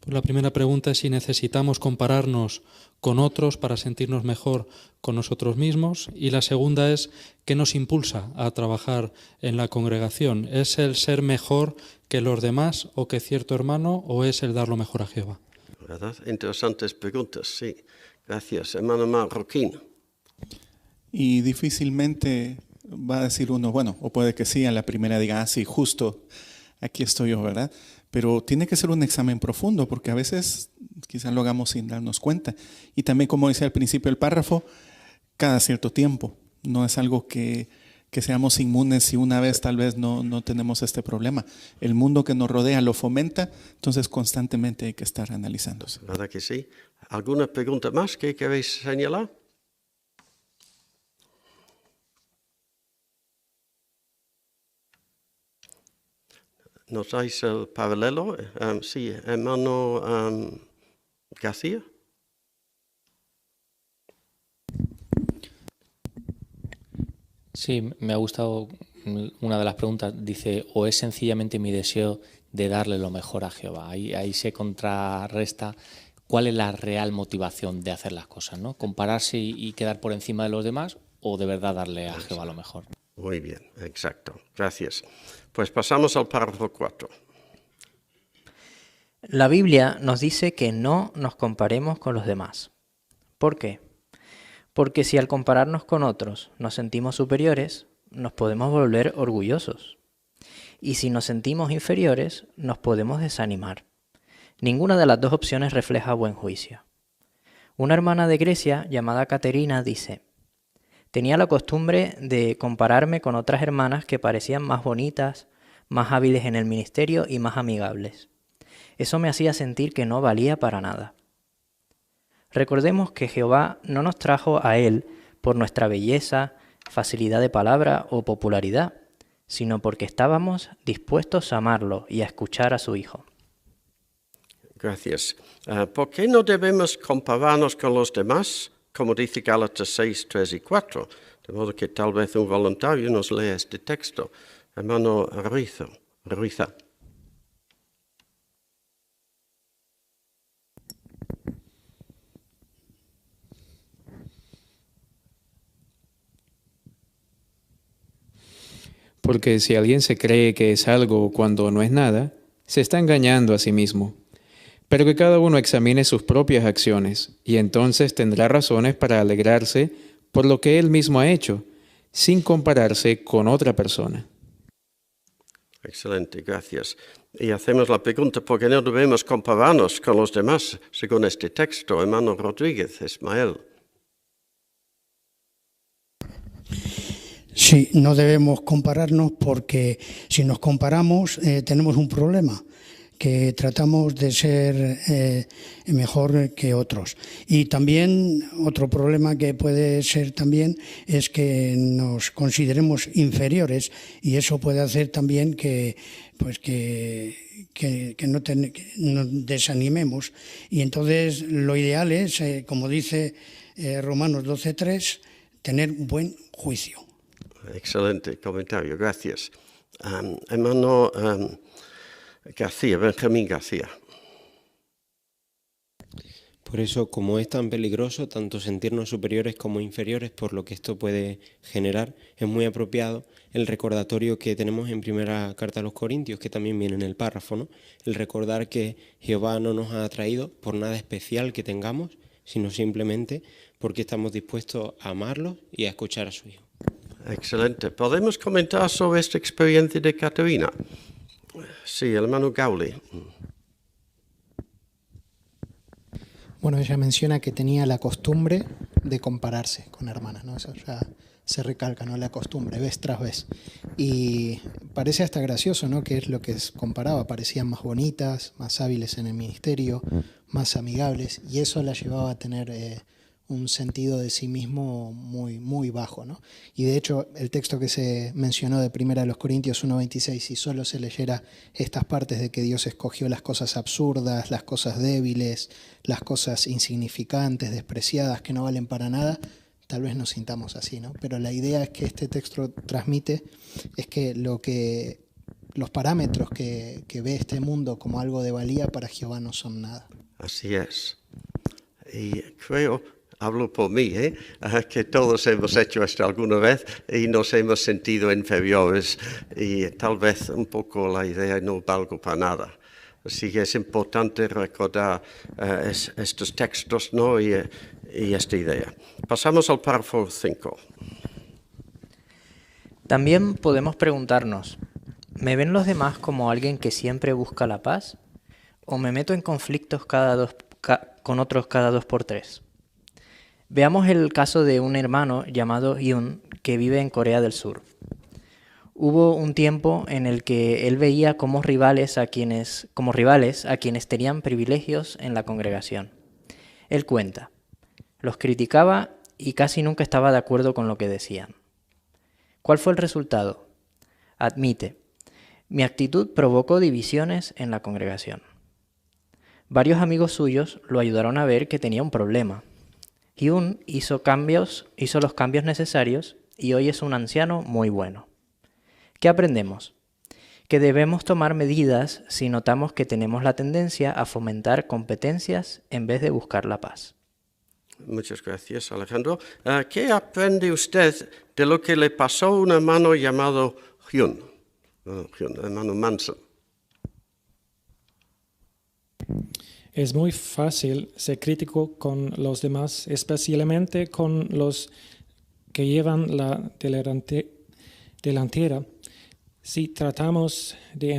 Pues la primera pregunta es si necesitamos compararnos con otros para sentirnos mejor con nosotros mismos. Y la segunda es, ¿qué nos impulsa a trabajar en la congregación? ¿Es el ser mejor que los demás o que cierto hermano, o es el dar lo mejor a Jehová? ¿Verdad? Interesantes preguntas, sí. Gracias. Hermano Marroquín. Y difícilmente va a decir uno, bueno, o puede que sí, a la primera diga, sí, justo, aquí estoy yo, ¿verdad? Pero tiene que ser un examen profundo, porque a veces quizás lo hagamos sin darnos cuenta. Y también, como decía al principio del párrafo, cada cierto tiempo. No es algo que seamos inmunes si una vez tal vez no tenemos este problema. El mundo que nos rodea lo fomenta, entonces constantemente hay que estar analizándose. ¿Verdad que sí? ¿Alguna pregunta más que queréis señalar? ¿Nos dais el paralelo? Sí, hermano García. Sí, me ha gustado una de las preguntas. Dice, ¿o es sencillamente mi deseo de darle lo mejor a Jehová? Ahí se contrarresta cuál es la real motivación de hacer las cosas, ¿no? ¿Compararse y quedar por encima de los demás o de verdad darle a Jehová lo mejor? Muy bien, exacto. Gracias. Pues pasamos al párrafo 4. La Biblia nos dice que no nos comparemos con los demás. ¿Por qué? Porque si al compararnos con otros nos sentimos superiores, nos podemos volver orgullosos. Y si nos sentimos inferiores, nos podemos desanimar. Ninguna de las dos opciones refleja buen juicio. Una hermana de Grecia llamada Caterina dice, tenía la costumbre de compararme con otras hermanas que parecían más bonitas, más hábiles en el ministerio y más amigables. Eso me hacía sentir que no valía para nada. Recordemos que Jehová no nos trajo a Él por nuestra belleza, facilidad de palabra o popularidad, sino porque estábamos dispuestos a amarlo y a escuchar a su Hijo. Gracias. ¿Por qué no debemos compararnos con los demás? Como dice Gálatas 6, 3 y 4. De modo que tal vez un voluntario nos lea este texto. Hermano Ruiza. Porque si alguien se cree que es algo cuando no es nada, se está engañando a sí mismo. Pero que cada uno examine sus propias acciones, y entonces tendrá razones para alegrarse por lo que él mismo ha hecho, sin compararse con otra persona. Excelente, gracias. Y hacemos la pregunta, ¿por qué no debemos compararnos con los demás según este texto? Hermano Rodríguez, Ismael. Sí, no debemos compararnos porque si nos comparamos tenemos un problema, que tratamos de ser mejor que otros. Y también otro problema que puede ser también es que nos consideremos inferiores y eso puede hacer también que nos desanimemos. Y entonces lo ideal es, como dice Romanos 12:3, tener buen juicio. Excelente comentario, gracias. Hermano García, Benjamín García. Por eso, como es tan peligroso, tanto sentirnos superiores como inferiores, por lo que esto puede generar, es muy apropiado el recordatorio que tenemos en primera carta a los Corintios, que también viene en el párrafo, ¿no? El recordar que Jehová no nos ha atraído por nada especial que tengamos, sino simplemente porque estamos dispuestos a amarlo y a escuchar a su Hijo. Excelente. ¿Podemos comentar sobre esta experiencia de Caterina? Sí, el hermano Gauli. Bueno, ella menciona que tenía la costumbre de compararse con hermanas, ¿no? Eso ya se recalca, ¿no? La costumbre, vez tras vez. Y parece hasta gracioso, ¿no? Que es lo que comparaba. Parecían más bonitas, más hábiles en el ministerio, más amigables, y eso la llevaba a tener un sentido de sí mismo muy, muy bajo, ¿no? Y de hecho, el texto que se mencionó de 1 Corintios 1:26, si solo se leyera estas partes de que Dios escogió las cosas absurdas, las cosas débiles, las cosas insignificantes, despreciadas, que no valen para nada, tal vez nos sintamos así, ¿no? Pero la idea es que este texto transmite es que los parámetros que ve este mundo como algo de valía para Jehová no son nada. Así es. Y creo, hablo por mí, que todos hemos hecho esto alguna vez y nos hemos sentido inferiores y tal vez un poco la idea no valgo para nada. Así que es importante recordar estos textos, ¿no? y esta idea. Pasamos al párrafo 5. También podemos preguntarnos, ¿me ven los demás como alguien que siempre busca la paz? ¿O me meto en conflictos con otros cada 2 por 3? Veamos el caso de un hermano llamado Hyun que vive en Corea del Sur. Hubo un tiempo en el que él veía como rivales a quienes tenían privilegios en la congregación. Él cuenta, los criticaba y casi nunca estaba de acuerdo con lo que decían. ¿Cuál fue el resultado? Admite, mi actitud provocó divisiones en la congregación. Varios amigos suyos lo ayudaron a ver que tenía un problema. Hyun hizo los cambios necesarios y hoy es un anciano muy bueno. ¿Qué aprendemos? Que debemos tomar medidas si notamos que tenemos la tendencia a fomentar competencias en vez de buscar la paz. Muchas gracias, Alejandro. ¿Qué aprende usted de lo que le pasó a un hermano llamado Hyun, hermano Manson? Es muy fácil ser crítico con los demás, especialmente con los que llevan la delantera. Si tratamos de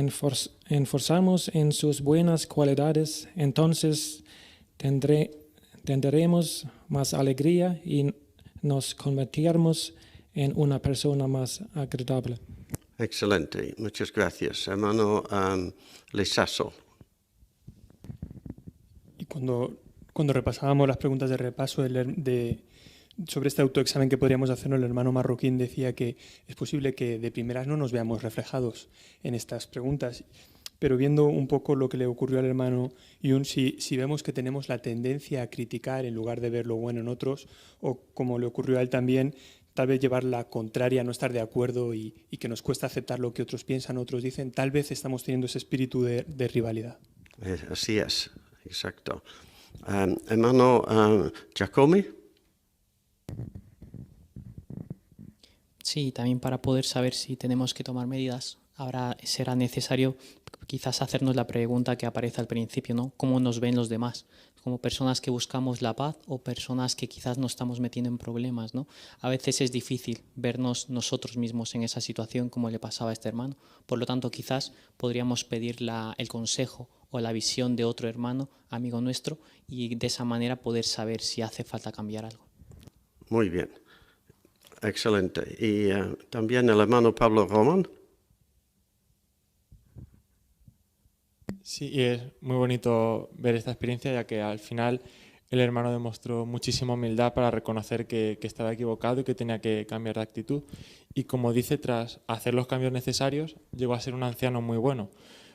enforzarnos en sus buenas cualidades, entonces tendremos más alegría y nos convertiremos en una persona más agradable. Excelente, muchas gracias. Hermano Lisaso. Y cuando repasábamos las preguntas de repaso sobre este autoexamen que podríamos hacernos, el hermano Marroquín decía que es posible que de primeras no nos veamos reflejados en estas preguntas, pero viendo un poco lo que le ocurrió al hermano Hyun, si vemos que tenemos la tendencia a criticar en lugar de ver lo bueno en otros, o como le ocurrió a él también, tal vez llevar la contraria, no estar de acuerdo y que nos cuesta aceptar lo que otros piensan, otros dicen, tal vez estamos teniendo ese espíritu de rivalidad. Así es, exacto. Hermano Giacomi. Sí, también para poder saber si tenemos que tomar medidas, será necesario quizás hacernos la pregunta que aparece al principio, ¿no? ¿Cómo nos ven los demás? Como personas que buscamos la paz o personas que quizás nos estamos metiendo en problemas, ¿no? A veces es difícil vernos nosotros mismos en esa situación como le pasaba a este hermano. Por lo tanto, quizás podríamos pedir el consejo o la visión de otro hermano, amigo nuestro, y de esa manera poder saber si hace falta cambiar algo. Muy bien. Excelente. Y también el hermano Pablo Román. Sí, y es muy bonito ver esta experiencia, ya que al final el hermano demostró muchísima humildad para reconocer que estaba equivocado y que tenía que cambiar de actitud. Y como dice, tras hacer los cambios necesarios, llegó a ser un anciano muy bueno.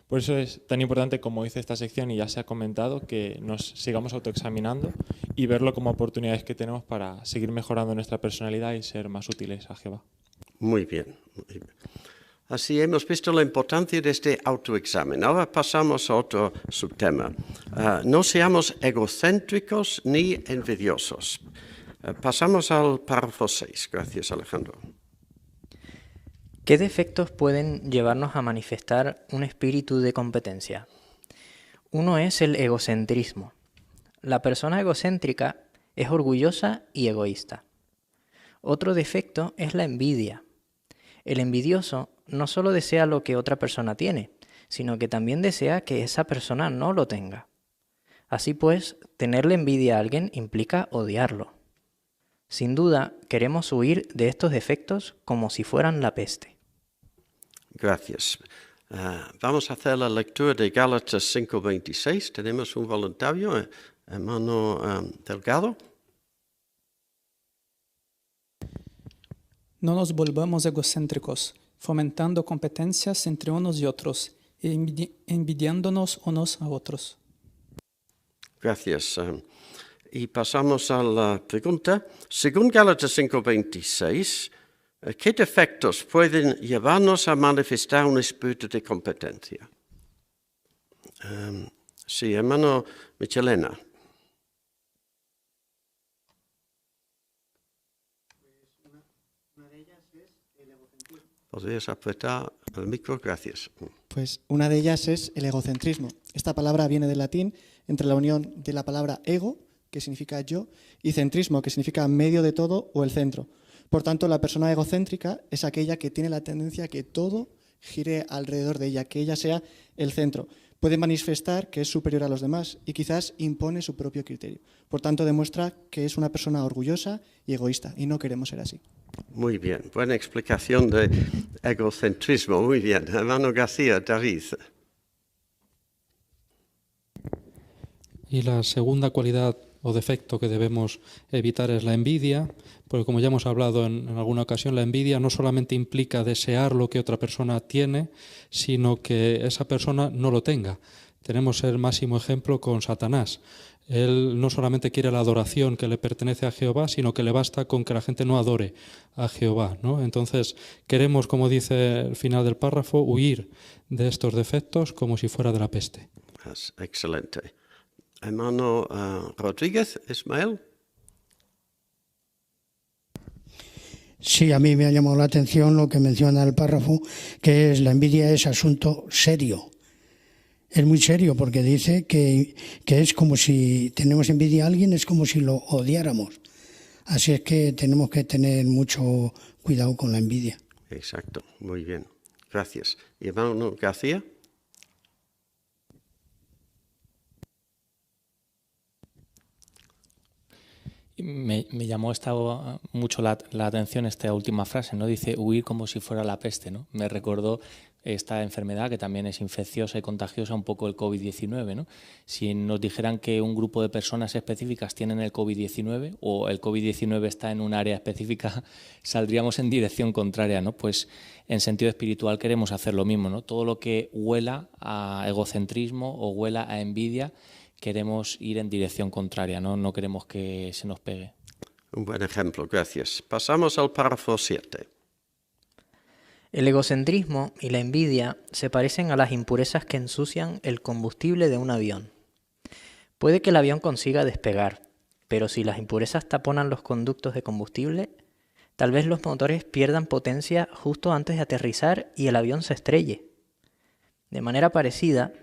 Por eso es tan importante, como dice esta sección y ya se ha comentado, que nos sigamos autoexaminando y verlo como oportunidades que tenemos para seguir mejorando nuestra personalidad y ser más útiles a Jehová. Muy bien. Así hemos visto la importancia de este autoexamen. Ahora pasamos a otro subtema. No seamos egocéntricos ni envidiosos. Pasamos al párrafo 6. Gracias, Alejandro. ¿Qué defectos pueden llevarnos a manifestar un espíritu de competencia? Uno es el egocentrismo. La persona egocéntrica es orgullosa y egoísta. Otro defecto es la envidia. El envidioso no solo desea lo que otra persona tiene, sino que también desea que esa persona no lo tenga. Así pues, tenerle envidia a alguien implica odiarlo. Sin duda, queremos huir de estos defectos como si fueran la peste. Gracias. Vamos a hacer la lectura de Gálatas 5:26. Tenemos un voluntario, hermano Delgado. No nos volvamos egocéntricos, fomentando competencias entre unos y otros, e envidiándonos unos a otros. Gracias. Y pasamos a la pregunta. Según Gálatas 5:26, ¿qué defectos pueden llevarnos a manifestar un espíritu de competencia? Sí, hermano Michelena. ¿Podrías apretar el micro? Gracias. Pues una de ellas es el egocentrismo. Esta palabra viene del latín entre la unión de la palabra ego, que significa yo, y centrismo, que significa medio de todo o el centro. Por tanto, la persona egocéntrica es aquella que tiene la tendencia a que todo gire alrededor de ella, que ella sea el centro. Puede manifestar que es superior a los demás y quizás impone su propio criterio. Por tanto, demuestra que es una persona orgullosa y egoísta, y no queremos ser así. Muy bien, buena explicación de egocentrismo. Muy bien. Hermano García, David. Y la segunda cualidad o defecto que debemos evitar es la envidia, porque como ya hemos hablado en alguna ocasión, la envidia no solamente implica desear lo que otra persona tiene, sino que esa persona no lo tenga. Tenemos el máximo ejemplo con Satanás. Él no solamente quiere la adoración que le pertenece a Jehová, sino que le basta con que la gente no adore a Jehová, ¿no? Entonces, queremos, como dice el final del párrafo, huir de estos defectos como si fuera de la peste. Excelente. Hermano Rodríguez, Ismael. Sí, a mí me ha llamado la atención lo que menciona el párrafo, que es la envidia es asunto serio. Es muy serio porque dice que es como si tenemos envidia a alguien, es como si lo odiáramos. Así es que tenemos que tener mucho cuidado con la envidia. Exacto, muy bien. Gracias. ¿Y hermano García? Me llamó mucho la atención esta última frase, ¿no? Dice huir como si fuera la peste, ¿no? Me recordó esta enfermedad que también es infecciosa y contagiosa, un poco el COVID-19, ¿no? Si nos dijeran que un grupo de personas específicas tienen el COVID-19 o el COVID-19 está en un área específica, saldríamos en dirección contraria, ¿no? Pues en sentido espiritual queremos hacer lo mismo, ¿no? Todo lo que huela a egocentrismo o huela a envidia, queremos ir en dirección contraria, ¿no? No queremos que se nos pegue. Un buen ejemplo, gracias. Pasamos al párrafo 7. El egocentrismo y la envidia se parecen a las impurezas que ensucian el combustible de un avión. Puede que el avión consiga despegar, pero si las impurezas taponan los conductos de combustible, tal vez los motores pierdan potencia justo antes de aterrizar y el avión se estrelle. De manera parecida,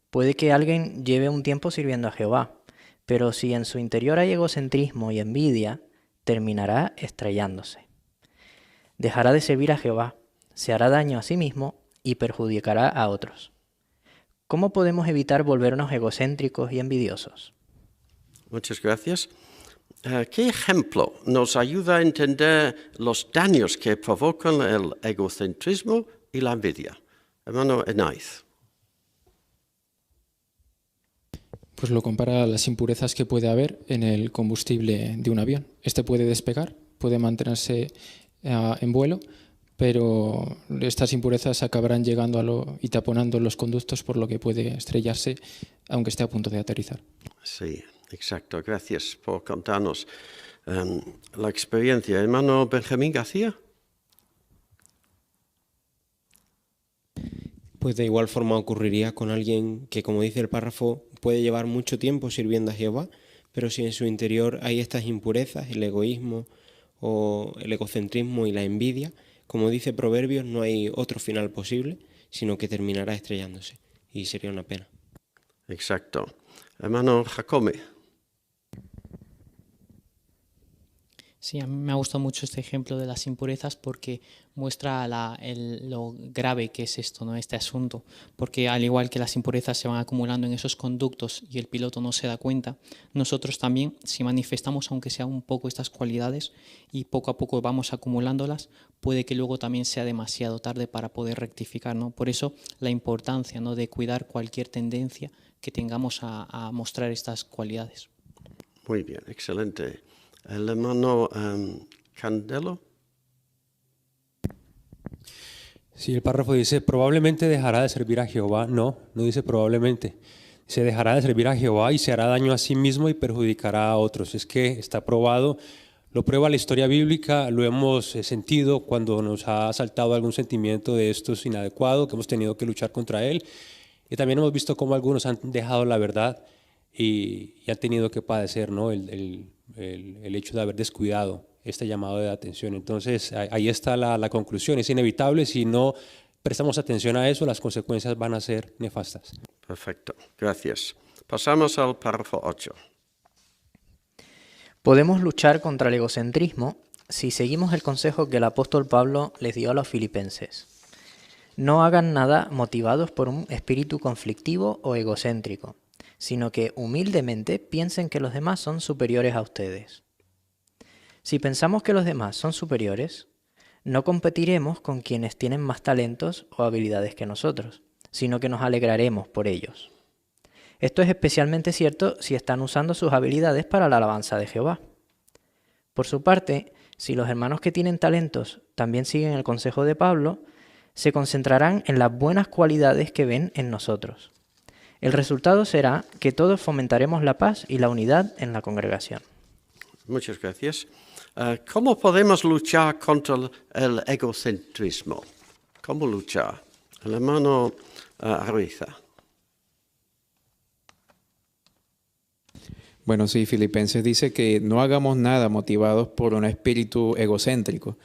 puede que alguien lleve un tiempo sirviendo a Jehová, pero si en su interior hay egocentrismo y envidia, terminará estrellándose. Dejará de servir a Jehová, se hará daño a sí mismo y perjudicará a otros. ¿Cómo podemos evitar volvernos egocéntricos y envidiosos? Muchas gracias. ¿Qué ejemplo nos ayuda a entender los daños que provocan el egocentrismo y la envidia? Hermano Enaiz. Pues lo compara a las impurezas que puede haber en el combustible de un avión. Este puede despegar, puede mantenerse en vuelo, pero estas impurezas acabarán llegando y taponando los conductos, por lo que puede estrellarse aunque esté a punto de aterrizar. Sí, exacto. Gracias por contarnos la experiencia. Hermano Benjamín García. Pues de igual forma ocurriría con alguien que, como dice el párrafo, puede llevar mucho tiempo sirviendo a Jehová, pero si en su interior hay estas impurezas, el egoísmo o el egocentrismo y la envidia, como dice Proverbios, no hay otro final posible, sino que terminará estrellándose, y sería una pena. Exacto. Hermano Jacome. Sí, a mí me ha gustado mucho este ejemplo de las impurezas porque muestra lo grave que es esto, ¿no? Este asunto. Porque al igual que las impurezas se van acumulando en esos conductos y el piloto no se da cuenta, nosotros también, si manifestamos aunque sea un poco estas cualidades y poco a poco vamos acumulándolas, puede que luego también sea demasiado tarde para poder rectificar, ¿no? Por eso la importancia, ¿no?, de cuidar cualquier tendencia que tengamos a mostrar estas cualidades. Muy bien, excelente. El hermano Candelo. Sí, el párrafo dice, probablemente dejará de servir a Jehová. No dice probablemente. Se dejará de servir a Jehová y se hará daño a sí mismo y perjudicará a otros. Es que está probado, lo prueba la historia bíblica, lo hemos sentido cuando nos ha asaltado algún sentimiento de estos inadecuado, que hemos tenido que luchar contra él. Y también hemos visto cómo algunos han dejado la verdad y han tenido que padecer, ¿no?, el hecho de haber descuidado este llamado de atención. Entonces, ahí está la conclusión. Es inevitable, si no prestamos atención a eso, las consecuencias van a ser nefastas. Perfecto, gracias. Pasamos al párrafo 8. Podemos luchar contra el egocentrismo si seguimos el consejo que el apóstol Pablo les dio a los filipenses. No hagan nada motivados por un espíritu conflictivo o egocéntrico, sino que humildemente piensen que los demás son superiores a ustedes. Si pensamos que los demás son superiores, no competiremos con quienes tienen más talentos o habilidades que nosotros, sino que nos alegraremos por ellos. Esto es especialmente cierto si están usando sus habilidades para la alabanza de Jehová. Por su parte, si los hermanos que tienen talentos también siguen el consejo de Pablo, se concentrarán en las buenas cualidades que ven en nosotros. El resultado será que todos fomentaremos la paz y la unidad en la congregación. Muchas gracias. ¿Cómo podemos luchar contra el egocentrismo? ¿Cómo luchar? El hermano Ariza. Bueno, sí, Filipenses dice que no hagamos nada motivados por un espíritu egocéntrico.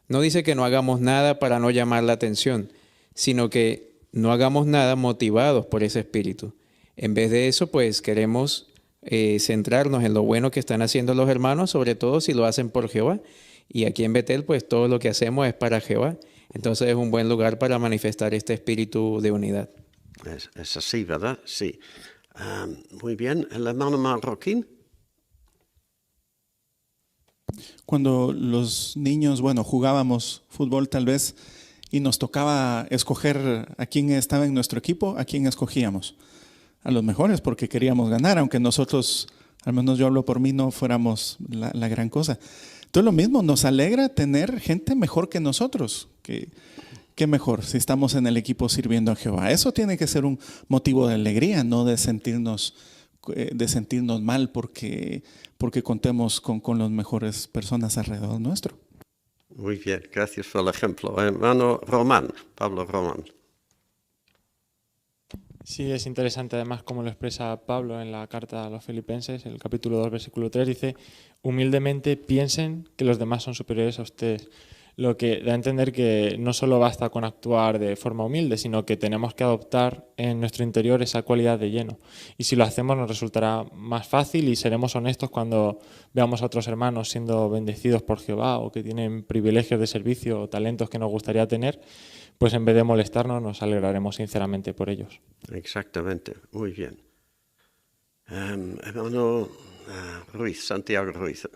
No dice que no hagamos nada para no llamar la atención, sino que no hagamos nada motivados por ese espíritu. En vez de eso, pues queremos centrarnos en lo bueno que están haciendo los hermanos, sobre todo si lo hacen por Jehová. Y aquí en Betel, pues todo lo que hacemos es para Jehová. Entonces es un buen lugar para manifestar este espíritu de unidad. Es así, ¿verdad? Sí. Muy bien. El hermano Marroquín. Cuando los niños, jugábamos fútbol tal vez y nos tocaba escoger a quién estaba en nuestro equipo, ¿a quién escogíamos? A los mejores, porque queríamos ganar, aunque nosotros, al menos yo hablo por mí, no fuéramos la gran cosa. Entonces lo mismo, nos alegra tener gente mejor que nosotros. ¿Qué mejor si estamos en el equipo sirviendo a Jehová? Eso tiene que ser un motivo de alegría, no de sentirnos mal porque contemos con las mejores personas alrededor nuestro. Muy bien, gracias por el ejemplo. Hermano Román, Pablo Román. Sí, es interesante además cómo lo expresa Pablo en la carta a los Filipenses, el capítulo 2, versículo 3, dice, humildemente piensen que los demás son superiores a ustedes. Lo que da a entender que no solo basta con actuar de forma humilde, sino que tenemos que adoptar en nuestro interior esa cualidad de lleno. Y si lo hacemos nos resultará más fácil y seremos honestos cuando veamos a otros hermanos siendo bendecidos por Jehová o que tienen privilegios de servicio o talentos que nos gustaría tener, pues en vez de molestarnos nos alegraremos sinceramente por ellos. Exactamente, muy bien. Hermano Ruiz, Santiago Ruiz.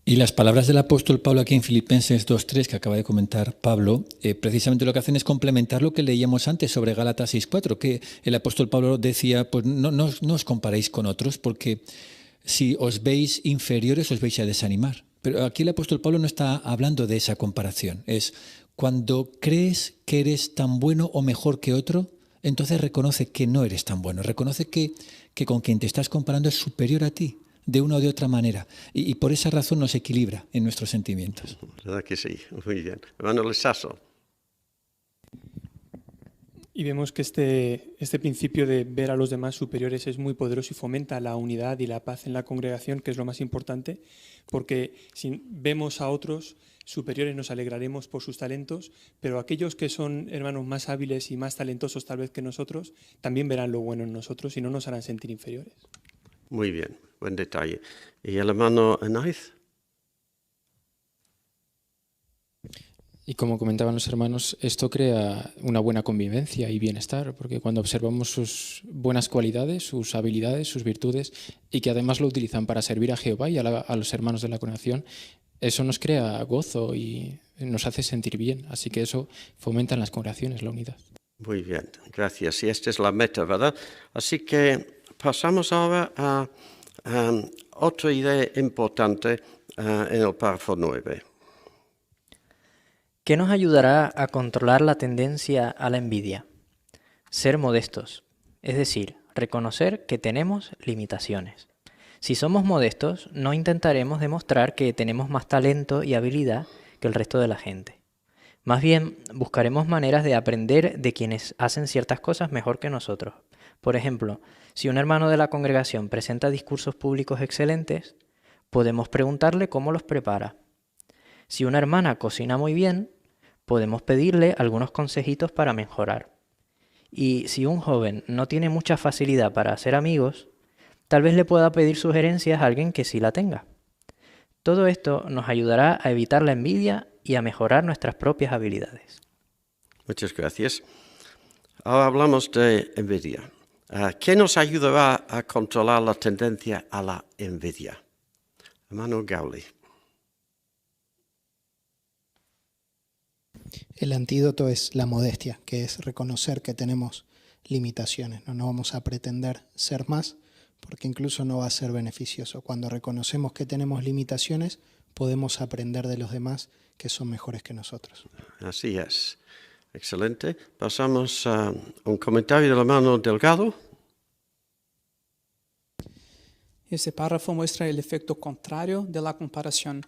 Y las palabras del apóstol Pablo aquí en Filipenses 2.3 que acaba de comentar Pablo, precisamente lo que hacen es complementar lo que leíamos antes sobre Gálatas 6.4, que el apóstol Pablo decía, pues no os comparéis con otros, porque si os veis inferiores os vais a desanimar. Pero aquí el apóstol Pablo no está hablando de esa comparación. Es cuando crees que eres tan bueno o mejor que otro, entonces reconoce que no eres tan bueno. Reconoce que con quien te estás comparando es superior a ti, de una o de otra manera. Y por esa razón nos equilibra en nuestros sentimientos. ¿Verdad que sí? Muy bien. Hermano Lesaso. Y vemos que este principio de ver a los demás superiores es muy poderoso y fomenta la unidad y la paz en la congregación, que es lo más importante, porque si vemos a otros superiores nos alegraremos por sus talentos, pero aquellos que son hermanos más hábiles y más talentosos tal vez que nosotros, también verán lo bueno en nosotros y no nos harán sentir inferiores. Muy bien, buen detalle. ¿Y el hermano Enaiz? Y como comentaban los hermanos, esto crea una buena convivencia y bienestar, porque cuando observamos sus buenas cualidades, sus habilidades, sus virtudes, y que además lo utilizan para servir a Jehová y a los hermanos de la congregación, eso nos crea gozo y nos hace sentir bien. Así que eso fomenta en las congregaciones la unidad. Muy bien, gracias. Y esta es la meta, ¿verdad? Así que pasamos ahora a otra idea importante en el párrafo 9. ¿Qué nos ayudará a controlar la tendencia a la envidia? Ser modestos, es decir, reconocer que tenemos limitaciones. Si somos modestos, no intentaremos demostrar que tenemos más talento y habilidad que el resto de la gente. Más bien, buscaremos maneras de aprender de quienes hacen ciertas cosas mejor que nosotros. Por ejemplo, si un hermano de la congregación presenta discursos públicos excelentes, podemos preguntarle cómo los prepara. Si una hermana cocina muy bien, podemos pedirle algunos consejitos para mejorar. Y si un joven no tiene mucha facilidad para hacer amigos, tal vez le pueda pedir sugerencias a alguien que sí la tenga. Todo esto nos ayudará a evitar la envidia y a mejorar nuestras propias habilidades. Muchas gracias. Ahora hablamos de envidia. ¿Qué nos ayudará a controlar la tendencia a la envidia? Hermano Gauli. El antídoto es la modestia, que es reconocer que tenemos limitaciones. No vamos a pretender ser más, porque incluso no va a ser beneficioso. Cuando reconocemos que tenemos limitaciones, podemos aprender de los demás que son mejores que nosotros. Así es. Excelente. Pasamos a un comentario del hermano Delgado. Este párrafo muestra el efecto contrario de la comparación,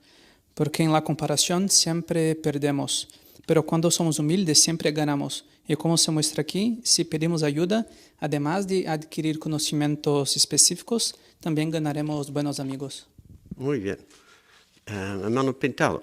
porque en la comparación siempre perdemos, pero cuando somos humildes siempre ganamos. Y como se muestra aquí, si pedimos ayuda, además de adquirir conocimientos específicos, también ganaremos buenos amigos. Muy bien. Hermano Pintado.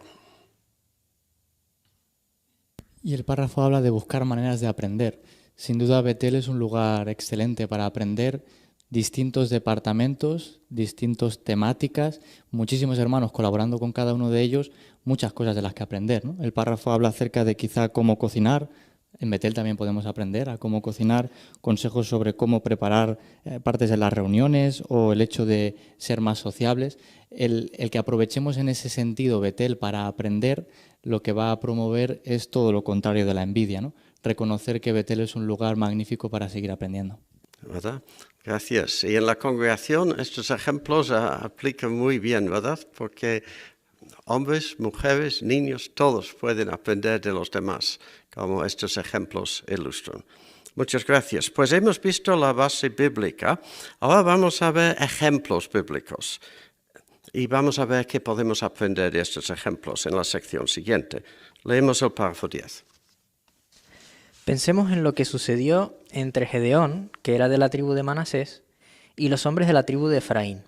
Y el párrafo habla de buscar maneras de aprender. Sin duda, Betel es un lugar excelente para aprender distintos departamentos, distintas temáticas, muchísimos hermanos colaborando con cada uno de ellos, muchas cosas de las que aprender, ¿no? El párrafo habla acerca de quizá cómo cocinar. En Betel también podemos aprender a cómo cocinar, consejos sobre cómo preparar partes de las reuniones o el hecho de ser más sociables. El que aprovechemos en ese sentido Betel para aprender, lo que va a promover es todo lo contrario de la envidia, ¿no? Reconocer que Betel es un lugar magnífico para seguir aprendiendo. ¿Verdad? Gracias. Y en la congregación estos ejemplos aplican muy bien, ¿verdad? Porque hombres, mujeres, niños, todos pueden aprender de los demás, como estos ejemplos ilustran. Muchas gracias. Pues hemos visto la base bíblica. Ahora vamos a ver ejemplos bíblicos. Y vamos a ver qué podemos aprender de estos ejemplos en la sección siguiente. Leemos el párrafo 10. Pensemos en lo que sucedió entre Gedeón, que era de la tribu de Manasés, y los hombres de la tribu de Efraín.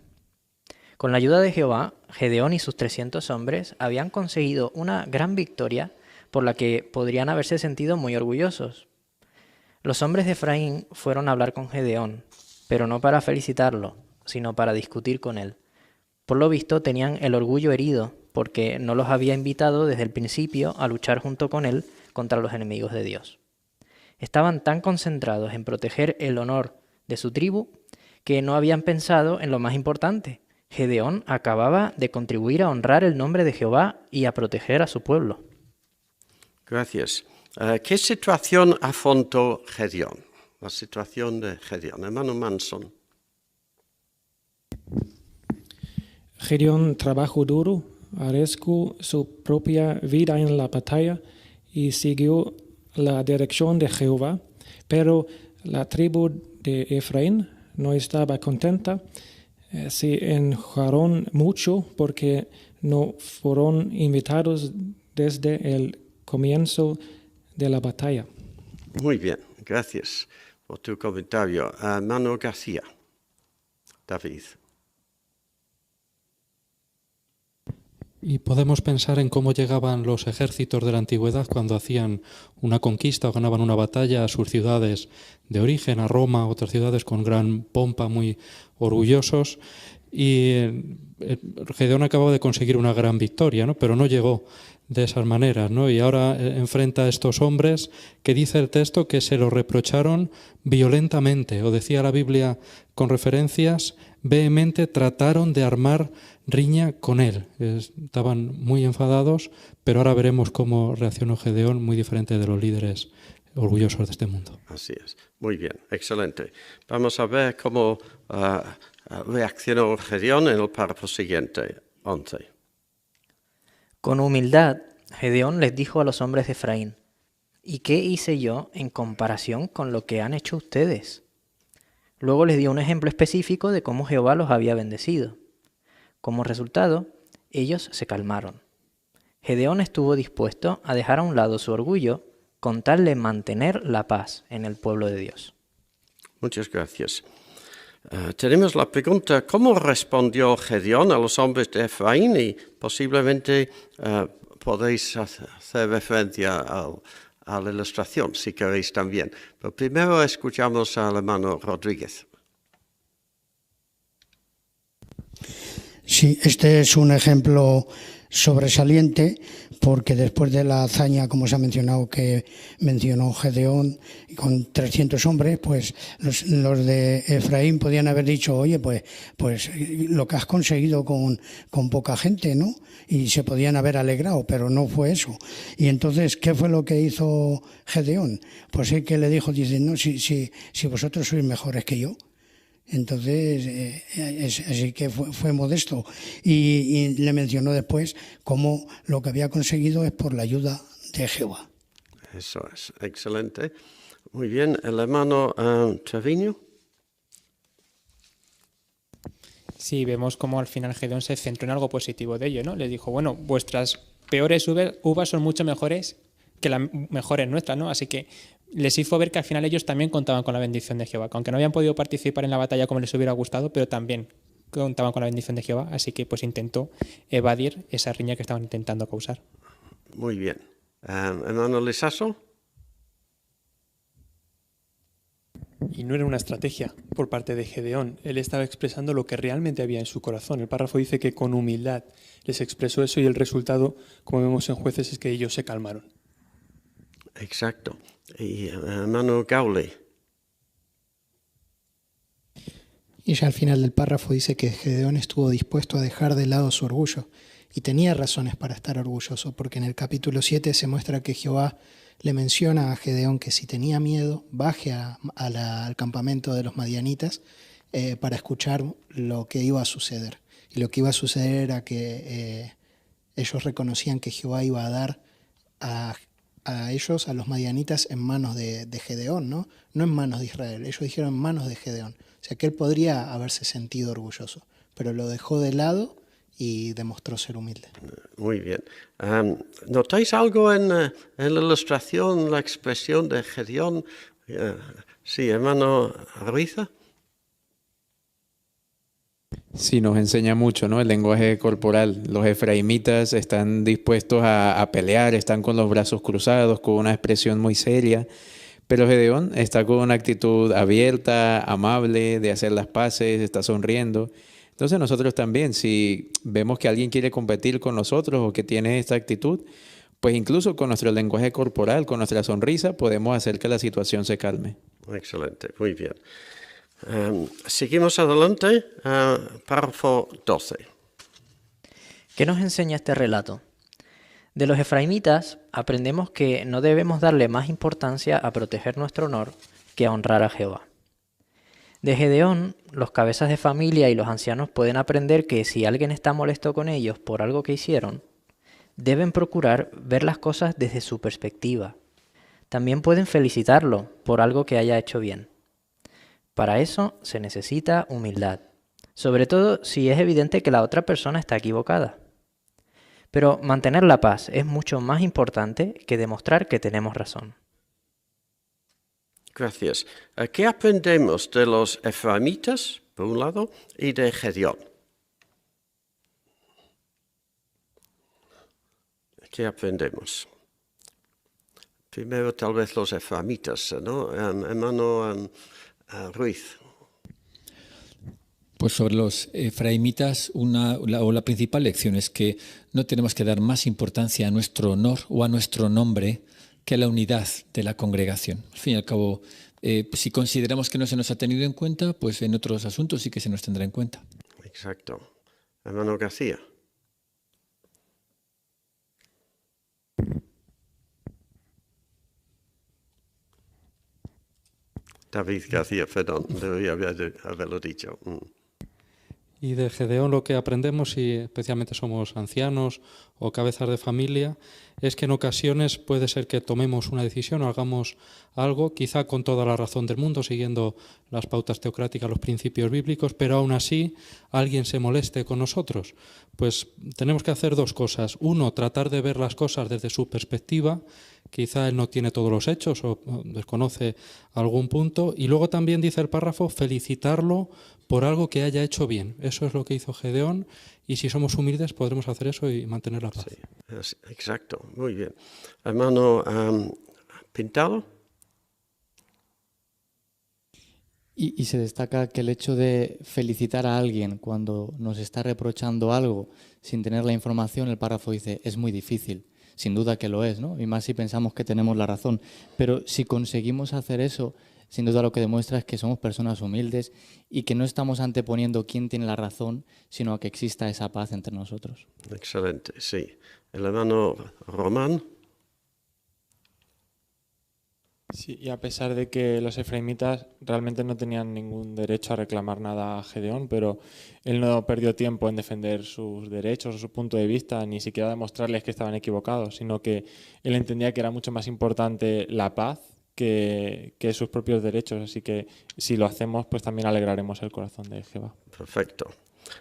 Con la ayuda de Jehová, Gedeón y sus 300 hombres habían conseguido una gran victoria por la que podrían haberse sentido muy orgullosos. Los hombres de Efraín fueron a hablar con Gedeón, pero no para felicitarlo, sino para discutir con él. Por lo visto tenían el orgullo herido, porque no los había invitado desde el principio a luchar junto con él contra los enemigos de Dios. Estaban tan concentrados en proteger el honor de su tribu que no habían pensado en lo más importante. Gedeón acababa de contribuir a honrar el nombre de Jehová y a proteger a su pueblo. Gracias. ¿Qué situación afrontó Gedeón? La situación de Gedeón. Hermano Manson. Gedeón trabajó duro, arriesgó su propia vida en la batalla y siguió la dirección de Jehová, pero la tribu de Efraín no estaba contenta. Se enojaron mucho porque no fueron invitados desde el comienzo de la batalla. Muy bien, Gracias por tu comentario. Hermano García. David. Y podemos pensar en cómo llegaban los ejércitos de la antigüedad cuando hacían una conquista o ganaban una batalla a sus ciudades de origen, a Roma, otras ciudades con gran pompa, muy orgullosos. Y Gedeón acababa de conseguir una gran victoria, ¿no? Pero no llegó de esas maneras, ¿no? Y ahora enfrenta a estos hombres que dice el texto que se lo reprocharon violentamente, o decía la Biblia con referencias, vehemente trataron de armar riña con él. Estaban muy enfadados, pero ahora veremos cómo reaccionó Gedeón, muy diferente de los líderes orgullosos de este mundo. Así es. Muy bien, excelente. Vamos a ver cómo reaccionó Gedeón en el párrafo siguiente, 11. Con humildad, Gedeón les dijo a los hombres de Efraín: ¿y qué hice yo en comparación con lo que han hecho ustedes? Luego les dio un ejemplo específico de cómo Jehová los había bendecido. Como resultado, ellos se calmaron. Gedeón estuvo dispuesto a dejar a un lado su orgullo con tal de mantener la paz en el pueblo de Dios. Muchas gracias. Tenemos la pregunta, ¿cómo respondió Gedeón a los hombres de Efraín? Y posiblemente podéis hacer referencia a la ilustración, si queréis también. Pero primero escuchamos al hermano Rodríguez. Sí, este es un ejemplo sobresaliente porque después de la hazaña, como se ha mencionado, que mencionó Gedeón con 300 hombres, pues los de Efraín podían haber dicho, oye, pues lo que has conseguido con poca gente, ¿no? Y se podían haber alegrado, pero no fue eso. Y entonces, ¿qué fue lo que hizo Gedeón? Pues sí que le dijo, dice, no, si vosotros sois mejores que yo. Entonces, así que fue modesto y le mencionó después cómo lo que había conseguido es por la ayuda de Jehová. Eso es, excelente. Muy bien, el hermano Treviño. Sí, vemos cómo al final Gedeón se centró en algo positivo de ello, ¿no? Les dijo, bueno, vuestras peores uvas son mucho mejores que las mejores nuestras, ¿no? Así que les hizo ver que al final ellos también contaban con la bendición de Jehová, que aunque no habían podido participar en la batalla como les hubiera gustado, pero también contaban con la bendición de Jehová, así que pues intentó evadir esa riña que estaban intentando causar. Muy bien. Hermano Lisaso. Y no era una estrategia por parte de Gedeón. Él estaba expresando lo que realmente había en su corazón. El párrafo dice que con humildad les expresó eso y el resultado, como vemos en Jueces, es que ellos se calmaron. Exacto. Y hermano Gaule. Y ya al final del párrafo dice que Gedeón estuvo dispuesto a dejar de lado su orgullo. Y tenía razones para estar orgulloso, porque en el capítulo 7 se muestra que Jehová le menciona a Gedeón que si tenía miedo, baje al campamento de los madianitas para escuchar lo que iba a suceder. Y lo que iba a suceder era que ellos reconocían que Jehová iba a dar a ellos, a los madianitas, en manos de Gedeón, ¿no? No en manos de Israel. Ellos dijeron en manos de Gedeón. O sea que él podría haberse sentido orgulloso, pero lo dejó de lado y demostró ser humilde. Muy bien. ¿Notáis algo en la ilustración, la expresión de Gedeón? Sí, hermano Ruiza. Sí, nos enseña mucho, ¿no? El lenguaje corporal. Los efraimitas están dispuestos a pelear, están con los brazos cruzados, con una expresión muy seria. Pero Gedeón está con una actitud abierta, amable, de hacer las paces, está sonriendo. Entonces nosotros también, si vemos que alguien quiere competir con nosotros o que tiene esta actitud, pues incluso con nuestro lenguaje corporal, con nuestra sonrisa, podemos hacer que la situación se calme. Excelente, muy bien. Seguimos adelante, párrafo 12. ¿Qué nos enseña este relato? De los efraimitas aprendemos que no debemos darle más importancia a proteger nuestro honor que a honrar a Jehová. De Gedeón, los cabezas de familia y los ancianos pueden aprender que si alguien está molesto con ellos por algo que hicieron, deben procurar ver las cosas desde su perspectiva. También pueden felicitarlo por algo que haya hecho bien. Para eso se necesita humildad, sobre todo si es evidente que la otra persona está equivocada. Pero mantener la paz es mucho más importante que demostrar que tenemos razón. Gracias. ¿Qué aprendemos de los efraimitas, por un lado, y de Gedeón? ¿Qué aprendemos? Primero tal vez los efraimitas, ¿no? Hermano Ruiz. Pues sobre los efraimitas, la principal lección es que no tenemos que dar más importancia a nuestro honor o a nuestro nombre que a la unidad de la congregación. Al fin y al cabo, si consideramos que no se nos ha tenido en cuenta, pues en otros asuntos sí que se nos tendrá en cuenta. Exacto. Hermano García. David García, perdón, debería haberlo dicho. Y de Gedeón lo que aprendemos, si especialmente somos ancianos o cabezas de familia, es que en ocasiones puede ser que tomemos una decisión o hagamos algo, quizá con toda la razón del mundo, siguiendo las pautas teocráticas, los principios bíblicos, pero aún así alguien se moleste con nosotros. Pues tenemos que hacer dos cosas. Uno, tratar de ver las cosas desde su perspectiva. Quizá él no tiene todos los hechos o desconoce algún punto. Y luego también dice el párrafo, felicitarlo por algo que haya hecho bien. Eso es lo que hizo Gedeón, y si somos humildes podremos hacer eso y mantener la paz. Sí, exacto, muy bien. Hermano Pintado. Y se destaca que el hecho de felicitar a alguien cuando nos está reprochando algo sin tener la información, el párrafo dice, es muy difícil. Sin duda que lo es, ¿no? Y más si pensamos que tenemos la razón. Pero si conseguimos hacer eso, sin duda lo que demuestra es que somos personas humildes y que no estamos anteponiendo quién tiene la razón, sino a que exista esa paz entre nosotros. Excelente, sí. El hermano Román. Sí, y a pesar de que los efraimitas realmente no tenían ningún derecho a reclamar nada a Gedeón, pero él no perdió tiempo en defender sus derechos o su punto de vista, ni siquiera demostrarles que estaban equivocados, sino que él entendía que era mucho más importante la paz que sus propios derechos. Así que si lo hacemos, pues también alegraremos el corazón de Jehová. Perfecto.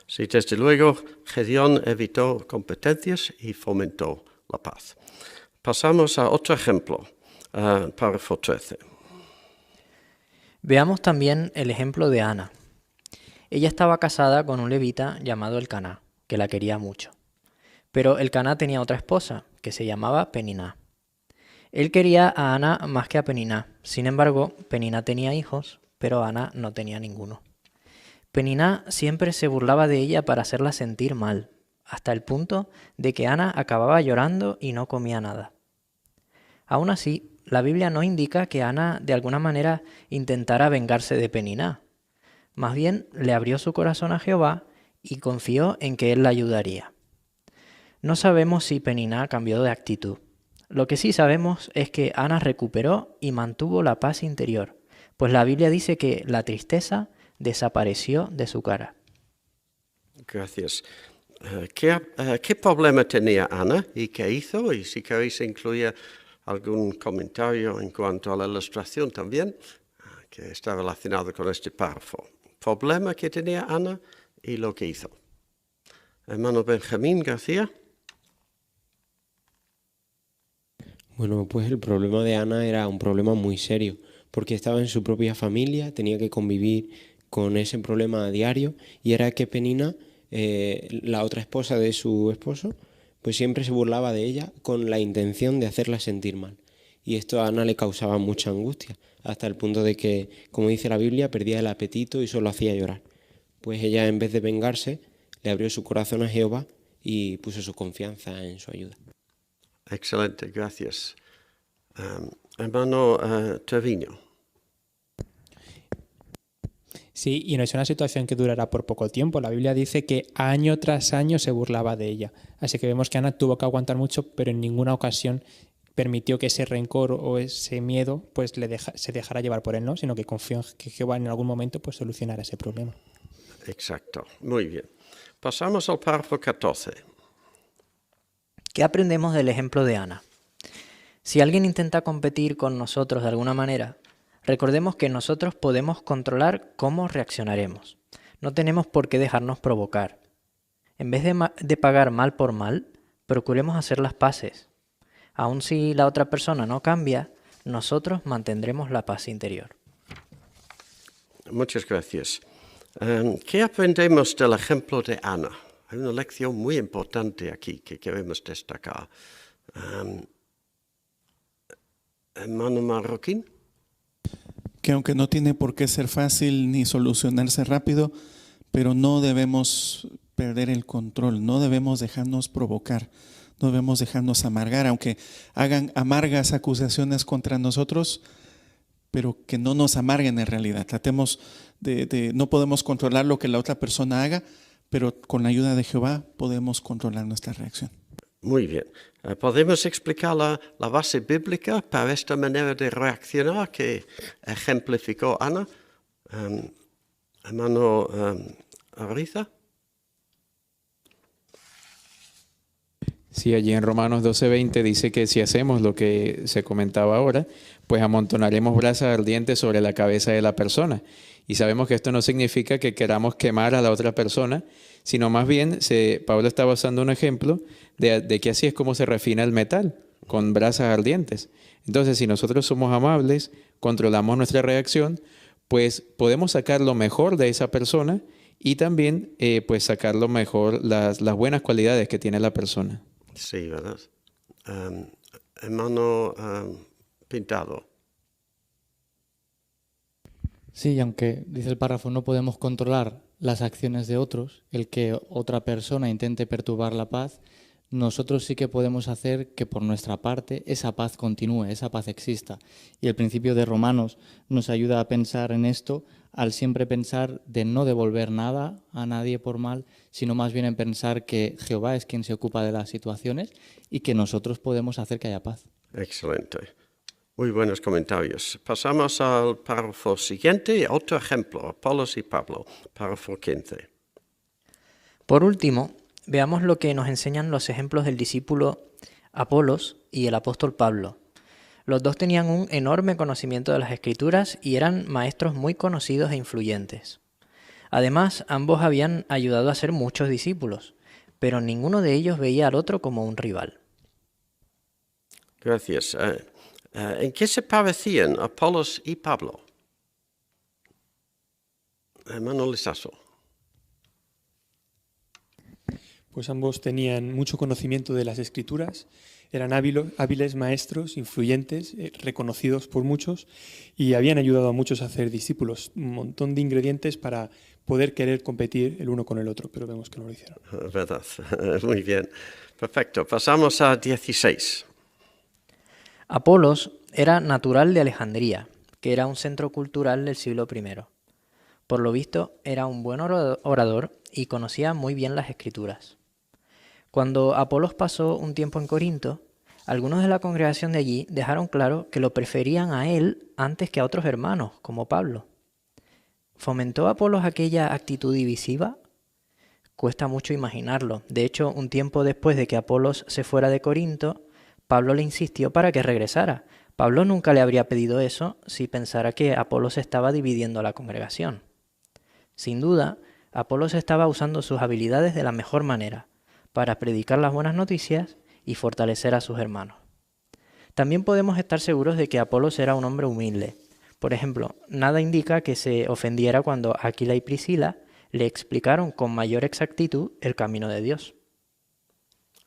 Sí, desde luego, Gedeón evitó competencias y fomentó la paz. Pasamos a otro ejemplo. Párrafo 13. Veamos también el ejemplo de Ana. Ella estaba casada con un levita llamado Elcaná, que la quería mucho. Pero Elcaná tenía otra esposa, que se llamaba Peniná. Él quería a Ana más que a Peniná. Sin embargo, Peniná tenía hijos, pero Ana no tenía ninguno. Peniná siempre se burlaba de ella para hacerla sentir mal, hasta el punto de que Ana acababa llorando y no comía nada. Aún así, la Biblia no indica que Ana de alguna manera intentara vengarse de Peniná. Más bien le abrió su corazón a Jehová y confió en que él la ayudaría. No sabemos si Peniná cambió de actitud. Lo que sí sabemos es que Ana recuperó y mantuvo la paz interior, pues la Biblia dice que la tristeza desapareció de su cara. Gracias. ¿Qué problema tenía Ana y qué hizo? Y si queréis incluir algún comentario en cuanto a la ilustración también, que está relacionado con este párrafo. Problema que tenía Ana y lo que hizo. Hermano Benjamín García. Bueno, pues el problema de Ana era un problema muy serio, porque estaba en su propia familia, tenía que convivir con ese problema a diario, y era que Penina, la otra esposa de su esposo, pues siempre se burlaba de ella con la intención de hacerla sentir mal. Y esto a Ana le causaba mucha angustia, hasta el punto de que, como dice la Biblia, perdía el apetito y solo hacía llorar. Pues ella, en vez de vengarse, le abrió su corazón a Jehová y puso su confianza en su ayuda. Excelente, gracias. Hermano Treviño. Sí, y no es una situación que durará por poco tiempo. La Biblia dice que año tras año se burlaba de ella. Así que vemos que Ana tuvo que aguantar mucho, pero en ninguna ocasión permitió que ese rencor o ese miedo pues se dejara llevar por él, ¿no? Sino que confió en que Jehová en algún momento pues solucionara ese problema. Exacto, muy bien. Pasamos al párrafo 14. ¿Qué aprendemos del ejemplo de Ana? Si alguien intenta competir con nosotros de alguna manera, recordemos que nosotros podemos controlar cómo reaccionaremos. No tenemos por qué dejarnos provocar. En vez de pagar mal por mal, procuremos hacer las paces. Aun si la otra persona no cambia, nosotros mantendremos la paz interior. Muchas gracias. ¿Qué aprendemos del ejemplo de Ana? Hay una lección muy importante aquí que queremos destacar. Hermano Marroquín. Que aunque no tiene por qué ser fácil ni solucionarse rápido, pero no debemos perder el control, no debemos dejarnos provocar, no debemos dejarnos amargar, aunque hagan amargas acusaciones contra nosotros, pero que no nos amarguen en realidad. Tratemos no podemos controlar lo que la otra persona haga, pero con la ayuda de Jehová podemos controlar nuestra reacción. Muy bien. ¿Podemos explicar la base bíblica para esta manera de reaccionar que ejemplificó Ana? Hermano Ariza. Sí, allí en Romanos 12:20 dice que si hacemos lo que se comentaba ahora, pues amontonaremos brasas ardientes sobre la cabeza de la persona. Y sabemos que esto no significa que queramos quemar a la otra persona, sino más bien, Pablo estaba usando un ejemplo de que así es como se refina el metal, con brasas ardientes. Entonces, si nosotros somos amables, controlamos nuestra reacción, pues podemos sacar lo mejor de esa persona y también pues sacar lo mejor, las buenas cualidades que tiene la persona. Sí, ¿verdad? Hermano Pintado. Sí, aunque dice el párrafo, no podemos controlar las acciones de otros, el que otra persona intente perturbar la paz, nosotros sí que podemos hacer que por nuestra parte esa paz continúe, esa paz exista. Y el principio de Romanos nos ayuda a pensar en esto, al siempre pensar de no devolver nada a nadie por mal, sino más bien en pensar que Jehová es quien se ocupa de las situaciones y que nosotros podemos hacer que haya paz. Excelente. Muy buenos comentarios. Pasamos al párrafo siguiente, otro ejemplo, Apolos y Pablo, párrafo 15. Por último, veamos lo que nos enseñan los ejemplos del discípulo Apolos y el apóstol Pablo. Los dos tenían un enorme conocimiento de las Escrituras y eran maestros muy conocidos e influyentes. Además, ambos habían ayudado a hacer muchos discípulos, pero ninguno de ellos veía al otro como un rival. Gracias. ¿En qué se parecían Apolos y Pablo? Hermano Lizaso. Pues ambos tenían mucho conocimiento de las Escrituras, eran hábiles maestros, influyentes, reconocidos por muchos y habían ayudado a muchos a hacer discípulos. Un montón de ingredientes para poder querer competir el uno con el otro, pero vemos que no lo hicieron. Verdad, muy bien. Perfecto, pasamos a 16. Apolos era natural de Alejandría, que era un centro cultural del siglo I. Por lo visto, era un buen orador y conocía muy bien las Escrituras. Cuando Apolos pasó un tiempo en Corinto, algunos de la congregación de allí dejaron claro que lo preferían a él antes que a otros hermanos, como Pablo. ¿Fomentó Apolos aquella actitud divisiva? Cuesta mucho imaginarlo. De hecho, un tiempo después de que Apolos se fuera de Corinto, Pablo le insistió para que regresara. Pablo nunca le habría pedido eso si pensara que Apolos estaba dividiendo a la congregación. Sin duda, Apolos estaba usando sus habilidades de la mejor manera, para predicar las buenas noticias y fortalecer a sus hermanos. También podemos estar seguros de que Apolos era un hombre humilde. Por ejemplo, nada indica que se ofendiera cuando Aquila y Priscila le explicaron con mayor exactitud el camino de Dios.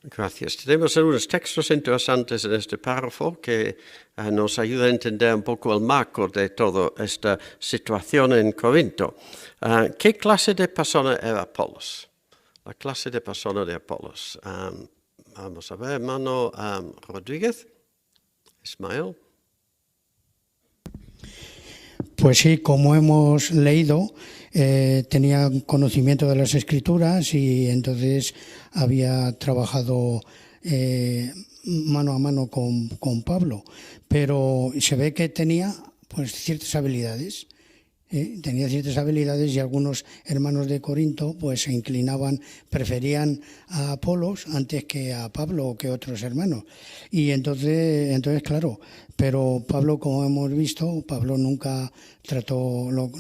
Gracias. Tenemos algunos textos interesantes en este párrafo que nos ayudan a entender un poco el marco de toda esta situación en Corinto. ¿Qué clase de persona era Apolos? La clase de persona de Apolos. Vamos a ver, hermano Rodríguez, Ismael. Pues sí, como hemos leído, tenía conocimiento de las Escrituras y entonces había trabajado mano a mano con Pablo, pero se ve que tenía pues ciertas habilidades. Tenía ciertas habilidades y algunos hermanos de Corinto pues se inclinaban, preferían a Apolos antes que a Pablo o que otros hermanos. Y entonces claro, pero Pablo, como hemos visto, Pablo nunca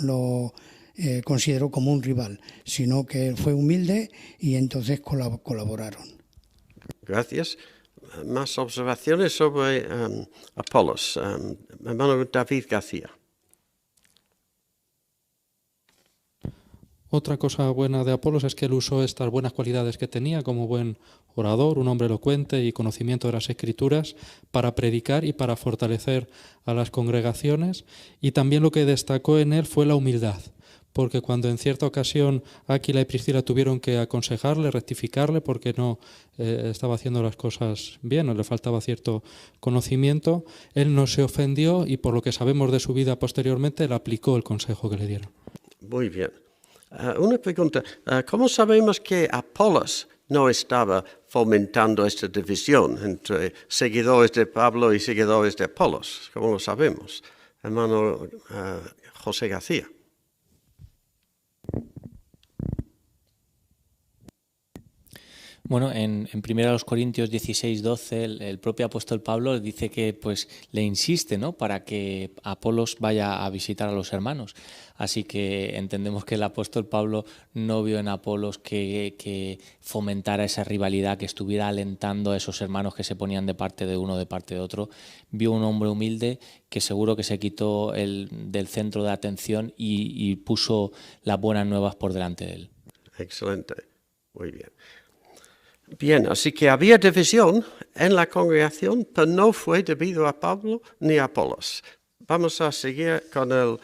lo consideró como un rival, sino que fue humilde y entonces colaboraron. Gracias. más observaciones sobre Apolos. Hermano David García. Otra cosa buena de Apolos es que él usó estas buenas cualidades que tenía como buen orador, un hombre elocuente y conocimiento de las Escrituras para predicar y para fortalecer a las congregaciones. Y también lo que destacó en él fue la humildad, porque cuando en cierta ocasión Áquila y Priscila tuvieron que aconsejarle, rectificarle, porque no estaba haciendo las cosas bien o le faltaba cierto conocimiento, él no se ofendió y por lo que sabemos de su vida posteriormente, le aplicó el consejo que le dieron. Muy bien. Una pregunta, ¿cómo sabemos que Apolos no estaba fomentando esta división entre seguidores de Pablo y seguidores de Apolos? ¿Cómo lo sabemos? Hermano José García. Bueno, en 1 Corintios 16:12 el propio apóstol Pablo dice que pues le insiste, ¿no?, para que Apolos vaya a visitar a los hermanos. Así que entendemos que el apóstol Pablo no vio en Apolos que fomentara esa rivalidad, que estuviera alentando a esos hermanos que se ponían de parte de uno, de parte de otro. Vio un hombre humilde que seguro que se quitó del centro de atención y puso las buenas nuevas por delante de él. Excelente, muy bien. Bien, así que había división en la congregación, pero no fue debido a Pablo ni a Apolos. Vamos a seguir con el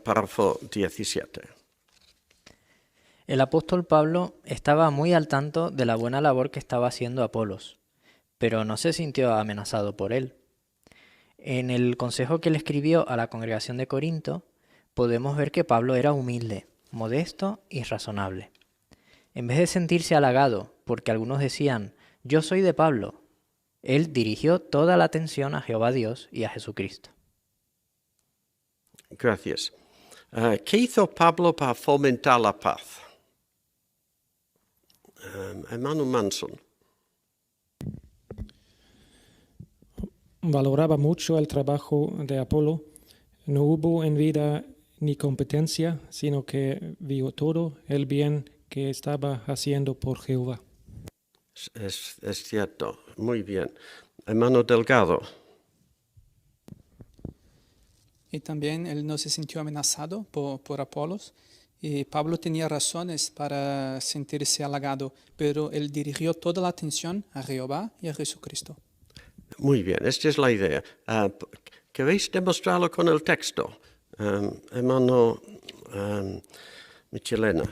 párrafo 17. El apóstol Pablo estaba muy al tanto de la buena labor que estaba haciendo Apolos, pero no se sintió amenazado por él. En el consejo que le escribió a la congregación de Corinto, podemos ver que Pablo era humilde, modesto y razonable. En vez de sentirse halagado porque algunos decían, yo soy de Pablo, él dirigió toda la atención a Jehová Dios y a Jesucristo. Gracias. ¿Qué hizo Pablo para fomentar la paz? Hermano Manson. Valoraba mucho el trabajo de Apolo. No hubo en vida ni competencia, sino que vio todo el bien que estaba haciendo por Jehová. Es cierto, muy bien. Hermano Delgado. Y también él no se sintió amenazado por Apolos. Y Pablo tenía razones para sentirse halagado, pero él dirigió toda la atención a Jehová y a Jesucristo. Muy bien, esta es la idea. ¿Queréis demostrarlo con el texto? Hermano Michelena.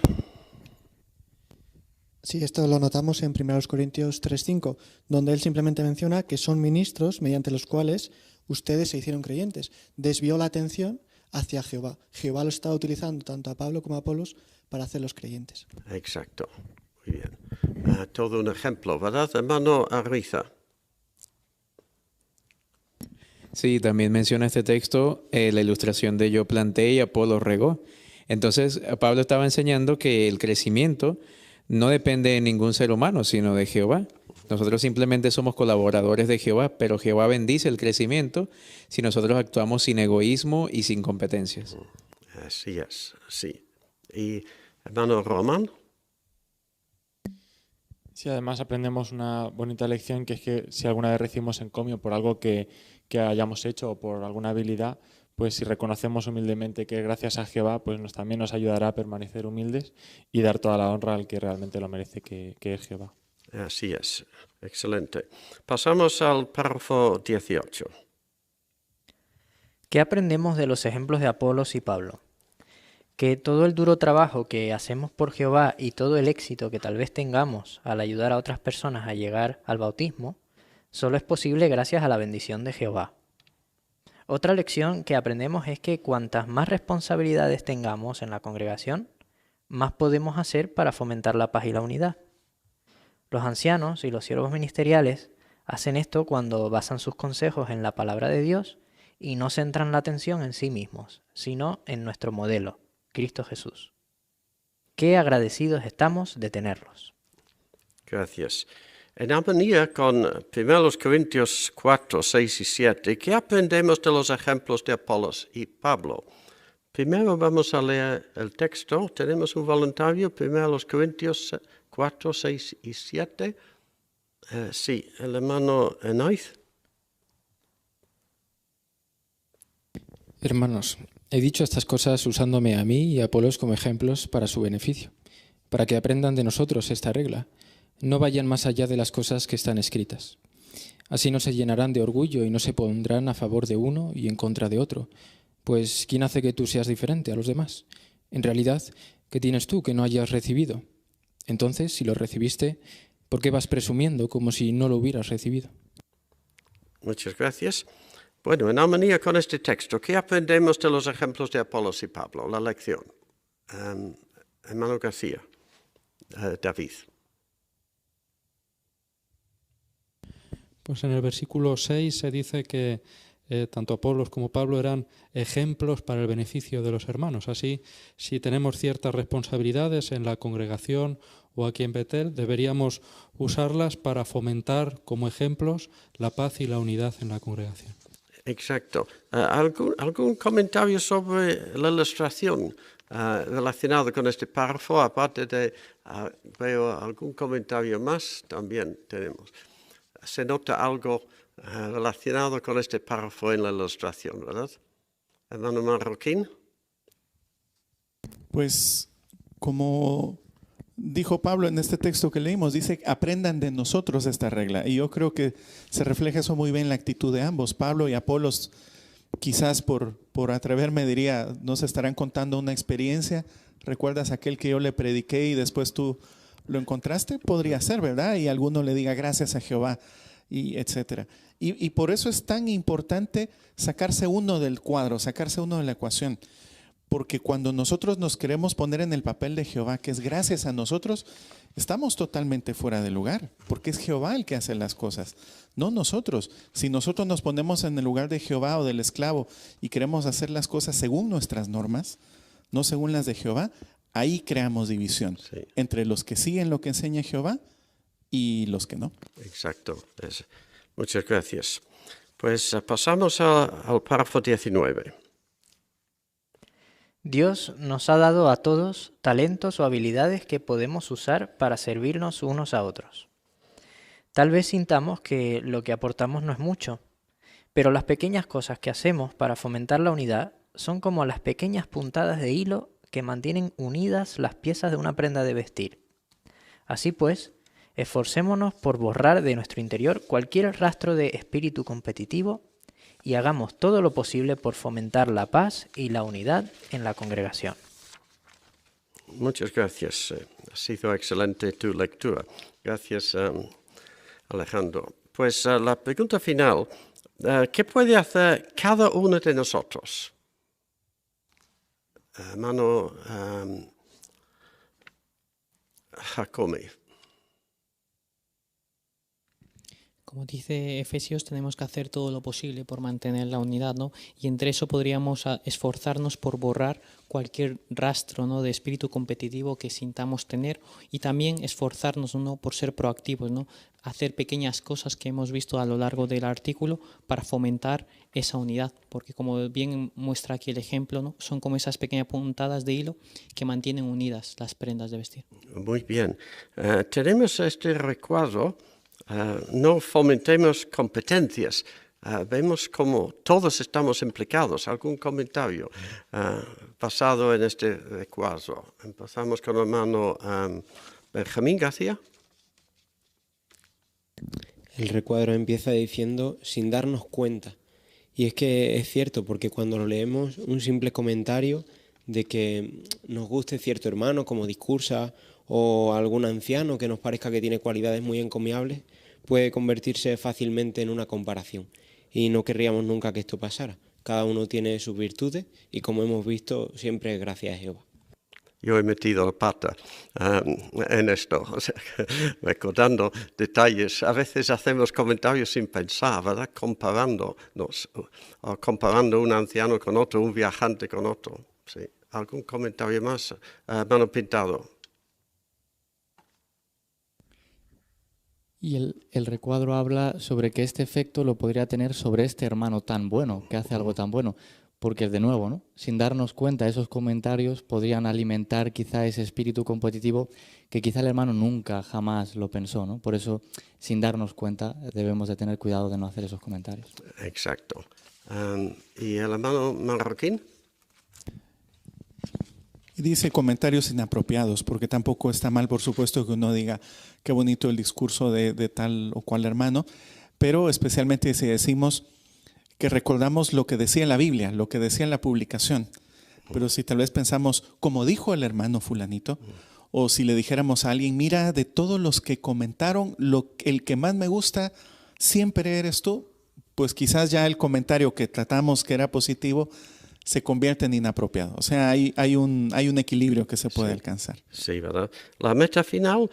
Sí, esto lo notamos en 1 Corintios 3:5, donde él simplemente menciona que son ministros mediante los cuales ustedes se hicieron creyentes. Desvió la atención hacia Jehová. Jehová lo estaba utilizando tanto a Pablo como a Apolos para hacerlos creyentes. Exacto, muy bien. Todo un ejemplo, ¿verdad, hermano Arriza? Sí, también menciona este texto la ilustración de yo planté y Apolo regó. Entonces, Pablo estaba enseñando que el crecimiento no depende de ningún ser humano, sino de Jehová. Nosotros simplemente somos colaboradores de Jehová, pero Jehová bendice el crecimiento si nosotros actuamos sin egoísmo y sin competencias. Así es, sí. ¿Y hermano Román? Sí, además aprendemos una bonita lección, que es que si alguna vez recibimos encomio por algo que hayamos hecho o por alguna habilidad, pues si reconocemos humildemente que gracias a Jehová, pues también nos ayudará a permanecer humildes y dar toda la honra al que realmente lo merece, que es Jehová. Así es, excelente. Pasamos al párrafo 18. ¿Qué aprendemos de los ejemplos de Apolos y Pablo? Que todo el duro trabajo que hacemos por Jehová y todo el éxito que tal vez tengamos al ayudar a otras personas a llegar al bautismo, solo es posible gracias a la bendición de Jehová. Otra lección que aprendemos es que cuantas más responsabilidades tengamos en la congregación, más podemos hacer para fomentar la paz y la unidad. Los ancianos y los siervos ministeriales hacen esto cuando basan sus consejos en la palabra de Dios y no centran la atención en sí mismos, sino en nuestro modelo, Cristo Jesús. Qué agradecidos estamos de tenerlos. Gracias. En armonía con 1 Corintios 4, 6 y 7, ¿qué aprendemos de los ejemplos de Apolos y Pablo? Primero vamos a leer el texto. Tenemos un voluntario, 1 Corintios 4, 6 y 7. Sí, el hermano Enoiz. Hermanos, he dicho estas cosas usándome a mí y a Apolos como ejemplos para su beneficio, para que aprendan de nosotros esta regla, no vayan más allá de las cosas que están escritas. Así no se llenarán de orgullo y no se pondrán a favor de uno y en contra de otro, pues ¿quién hace que tú seas diferente a los demás? En realidad, ¿qué tienes tú que no hayas recibido? Entonces, si lo recibiste, ¿por qué vas presumiendo como si no lo hubieras recibido? Muchas gracias. Bueno, en armonía con este texto, ¿qué aprendemos de los ejemplos de Apolos y Pablo? La lección. Hermano García, David. Pues en el versículo 6 se dice que tanto Apolos como Pablo eran ejemplos para el beneficio de los hermanos. Así, si tenemos ciertas responsabilidades en la congregación o aquí en Betel, deberíamos usarlas para fomentar como ejemplos la paz y la unidad en la congregación. Exacto. ¿Algún comentario sobre la ilustración relacionado con este párrafo? Aparte de, veo algún comentario más, también tenemos. Se nota algo relacionado con este párrafo en la ilustración, ¿verdad? Hermano Marroquín. Pues como dijo Pablo en este texto que leímos, dice, aprendan de nosotros esta regla. Y yo creo que se refleja eso muy bien en la actitud de ambos. Pablo y Apolos, quizás por atreverme diría, nos estarán contando una experiencia. ¿Recuerdas aquel que yo le prediqué y después tú lo encontraste? Podría ser, ¿verdad? Y alguno le diga gracias a Jehová, y etcétera. Y por eso es tan importante sacarse uno del cuadro, sacarse uno de la ecuación. Porque cuando nosotros nos queremos poner en el papel de Jehová, que es gracias a nosotros, estamos totalmente fuera de lugar, porque es Jehová el que hace las cosas, no nosotros. Si nosotros nos ponemos en el lugar de Jehová o del esclavo y queremos hacer las cosas según nuestras normas, no según las de Jehová, ahí creamos división entre los que siguen lo que enseña Jehová y los que no. Exacto. Muchas gracias. Pues pasamos al párrafo 19. Dios nos ha dado a todos talentos o habilidades que podemos usar para servirnos unos a otros. Tal vez sintamos que lo que aportamos no es mucho, pero las pequeñas cosas que hacemos para fomentar la unidad son como las pequeñas puntadas de hilo que mantienen unidas las piezas de una prenda de vestir. Así pues, esforcémonos por borrar de nuestro interior cualquier rastro de espíritu competitivo y hagamos todo lo posible por fomentar la paz y la unidad en la congregación. Muchas gracias. Ha sido excelente tu lectura. Gracias, Alejandro. Pues la pregunta final, ¿qué puede hacer cada uno de nosotros? Hermano Jacome. Como dice Efesios, tenemos que hacer todo lo posible por mantener la unidad, ¿no? Y entre eso podríamos esforzarnos por borrar cualquier rastro, ¿no?, de espíritu competitivo que sintamos tener y también esforzarnos, ¿no?, por ser proactivos, ¿no?, hacer pequeñas cosas que hemos visto a lo largo del artículo para fomentar esa unidad, porque como bien muestra aquí el ejemplo, ¿no?, son como esas pequeñas puntadas de hilo que mantienen unidas las prendas de vestir. Muy bien. Tenemos este recuadro. No fomentemos competencias. Vemos como todos estamos implicados. ¿Algún comentario basado en este recuadro? Empezamos con el hermano Benjamín García. El recuadro empieza diciendo sin darnos cuenta. Y es que es cierto, porque cuando lo leemos, un simple comentario de que nos guste cierto hermano como discursa o algún anciano que nos parezca que tiene cualidades muy encomiables, puede convertirse fácilmente en una comparación. Y no querríamos nunca que esto pasara. Cada uno tiene sus virtudes y, como hemos visto, siempre es gracias a Jehová. Yo he metido la pata en esto, o sea, recordando detalles. A veces hacemos comentarios sin pensar, ¿verdad? Comparando un anciano con otro, un viajante con otro. Sí. ¿Algún comentario más? Hermano Pintado. Y el recuadro habla sobre que este efecto lo podría tener sobre este hermano tan bueno, que hace algo tan bueno. porque de nuevo, ¿no? Sin darnos cuenta, esos comentarios podrían alimentar quizá ese espíritu competitivo que quizá el hermano nunca, jamás lo pensó, ¿no? Por eso, sin darnos cuenta, debemos de tener cuidado de no hacer esos comentarios. Exacto. ¿Y el hermano marroquín? Dice comentarios inapropiados, porque tampoco está mal, por supuesto, que uno diga qué bonito el discurso de tal o cual hermano, pero especialmente si decimos que recordamos lo que decía en la Biblia, lo que decía en la publicación. Pero si tal vez pensamos, como dijo el hermano fulanito, o si le dijéramos a alguien, mira, de todos los que comentaron, el que más me gusta siempre eres tú, pues quizás ya el comentario que tratamos que era positivo se convierte en inapropiado. O sea, hay un equilibrio que se puede alcanzar. Sí, ¿verdad? La meta final,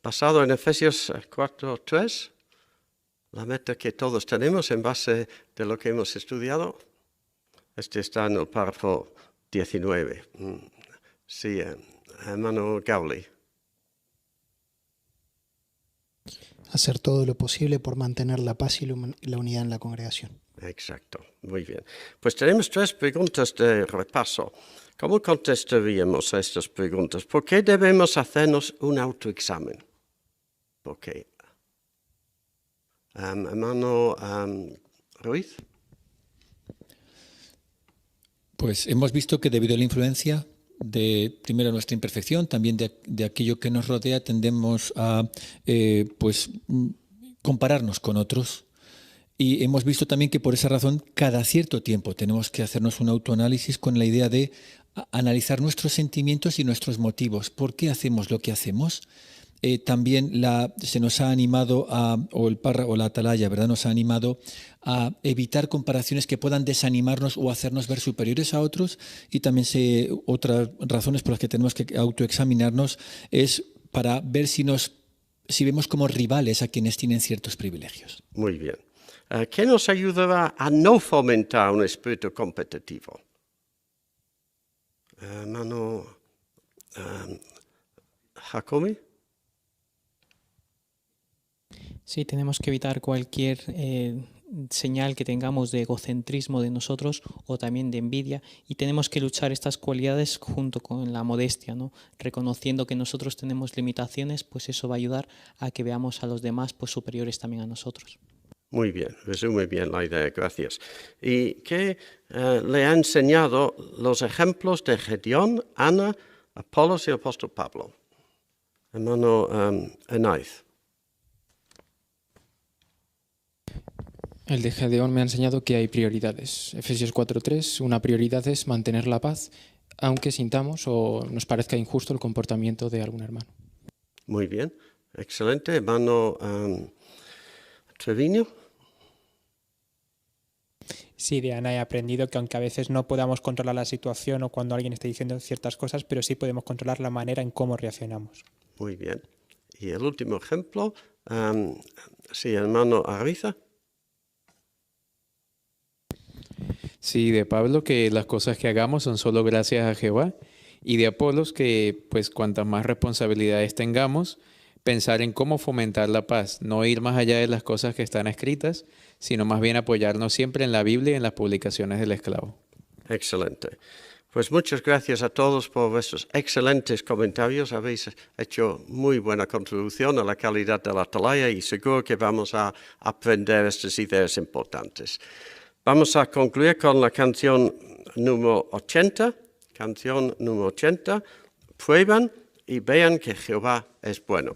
basado en Efesios 4:3, la meta que todos tenemos en base de lo que hemos estudiado, está en el párrafo 19. Sí, hermano Gauli. Hacer todo lo posible por mantener la paz y la unidad en la congregación. Exacto, muy bien. Pues tenemos 3 preguntas de repaso. ¿Cómo contestaríamos a estas preguntas? ¿Por qué debemos hacernos un autoexamen? ¿Por qué? Hermano Ruiz. Pues hemos visto que debido a la influencia de, primero, nuestra imperfección, también de aquello que nos rodea, tendemos a compararnos con otros. Y hemos visto también que por esa razón, cada cierto tiempo tenemos que hacernos un autoanálisis con la idea de analizar nuestros sentimientos y nuestros motivos. ¿Por qué hacemos lo que hacemos? También se nos ha animado o la atalaya, ¿verdad? Nos ha animado a evitar comparaciones que puedan desanimarnos o hacernos ver superiores a otros, y también otras razones por las que tenemos que autoexaminarnos es para ver si vemos como rivales a quienes tienen ciertos privilegios. Muy bien. ¿Qué nos ayudará a no fomentar un espíritu competitivo? Hermano Jacobi. Sí, tenemos que evitar cualquier señal que tengamos de egocentrismo de nosotros o también de envidia, y tenemos que luchar estas cualidades junto con la modestia, ¿no? Reconociendo que nosotros tenemos limitaciones, pues eso va a ayudar a que veamos a los demás pues superiores también a nosotros. Muy bien, resume bien la idea, gracias. ¿Y qué le ha enseñado los ejemplos de Gedeón, Ana, Apolos y el apóstol Pablo? Hermano Enaiz. El de Gedeón me ha enseñado que hay prioridades. Efesios 4:3, una prioridad es mantener la paz, aunque sintamos o nos parezca injusto el comportamiento de algún hermano. Muy bien, excelente. Hermano Treviño. Sí, de Ana he aprendido que aunque a veces no podamos controlar la situación o cuando alguien esté diciendo ciertas cosas, pero sí podemos controlar la manera en cómo reaccionamos. Muy bien. Y el último ejemplo, sí, hermano Ariza. Sí, de Pablo que las cosas que hagamos son solo gracias a Jehová, y de Apolos que pues cuantas más responsabilidades tengamos, pensar en cómo fomentar la paz, no ir más allá de las cosas que están escritas, sino más bien apoyarnos siempre en la Biblia y en las publicaciones del esclavo. Excelente. Pues muchas gracias a todos por vuestros excelentes comentarios. Habéis hecho muy buena contribución a la calidad de la atalaya y seguro que vamos a aprender estas ideas importantes. Vamos a concluir con la canción número 80. Canción número 80. Prueban y vean que Jehová es bueno.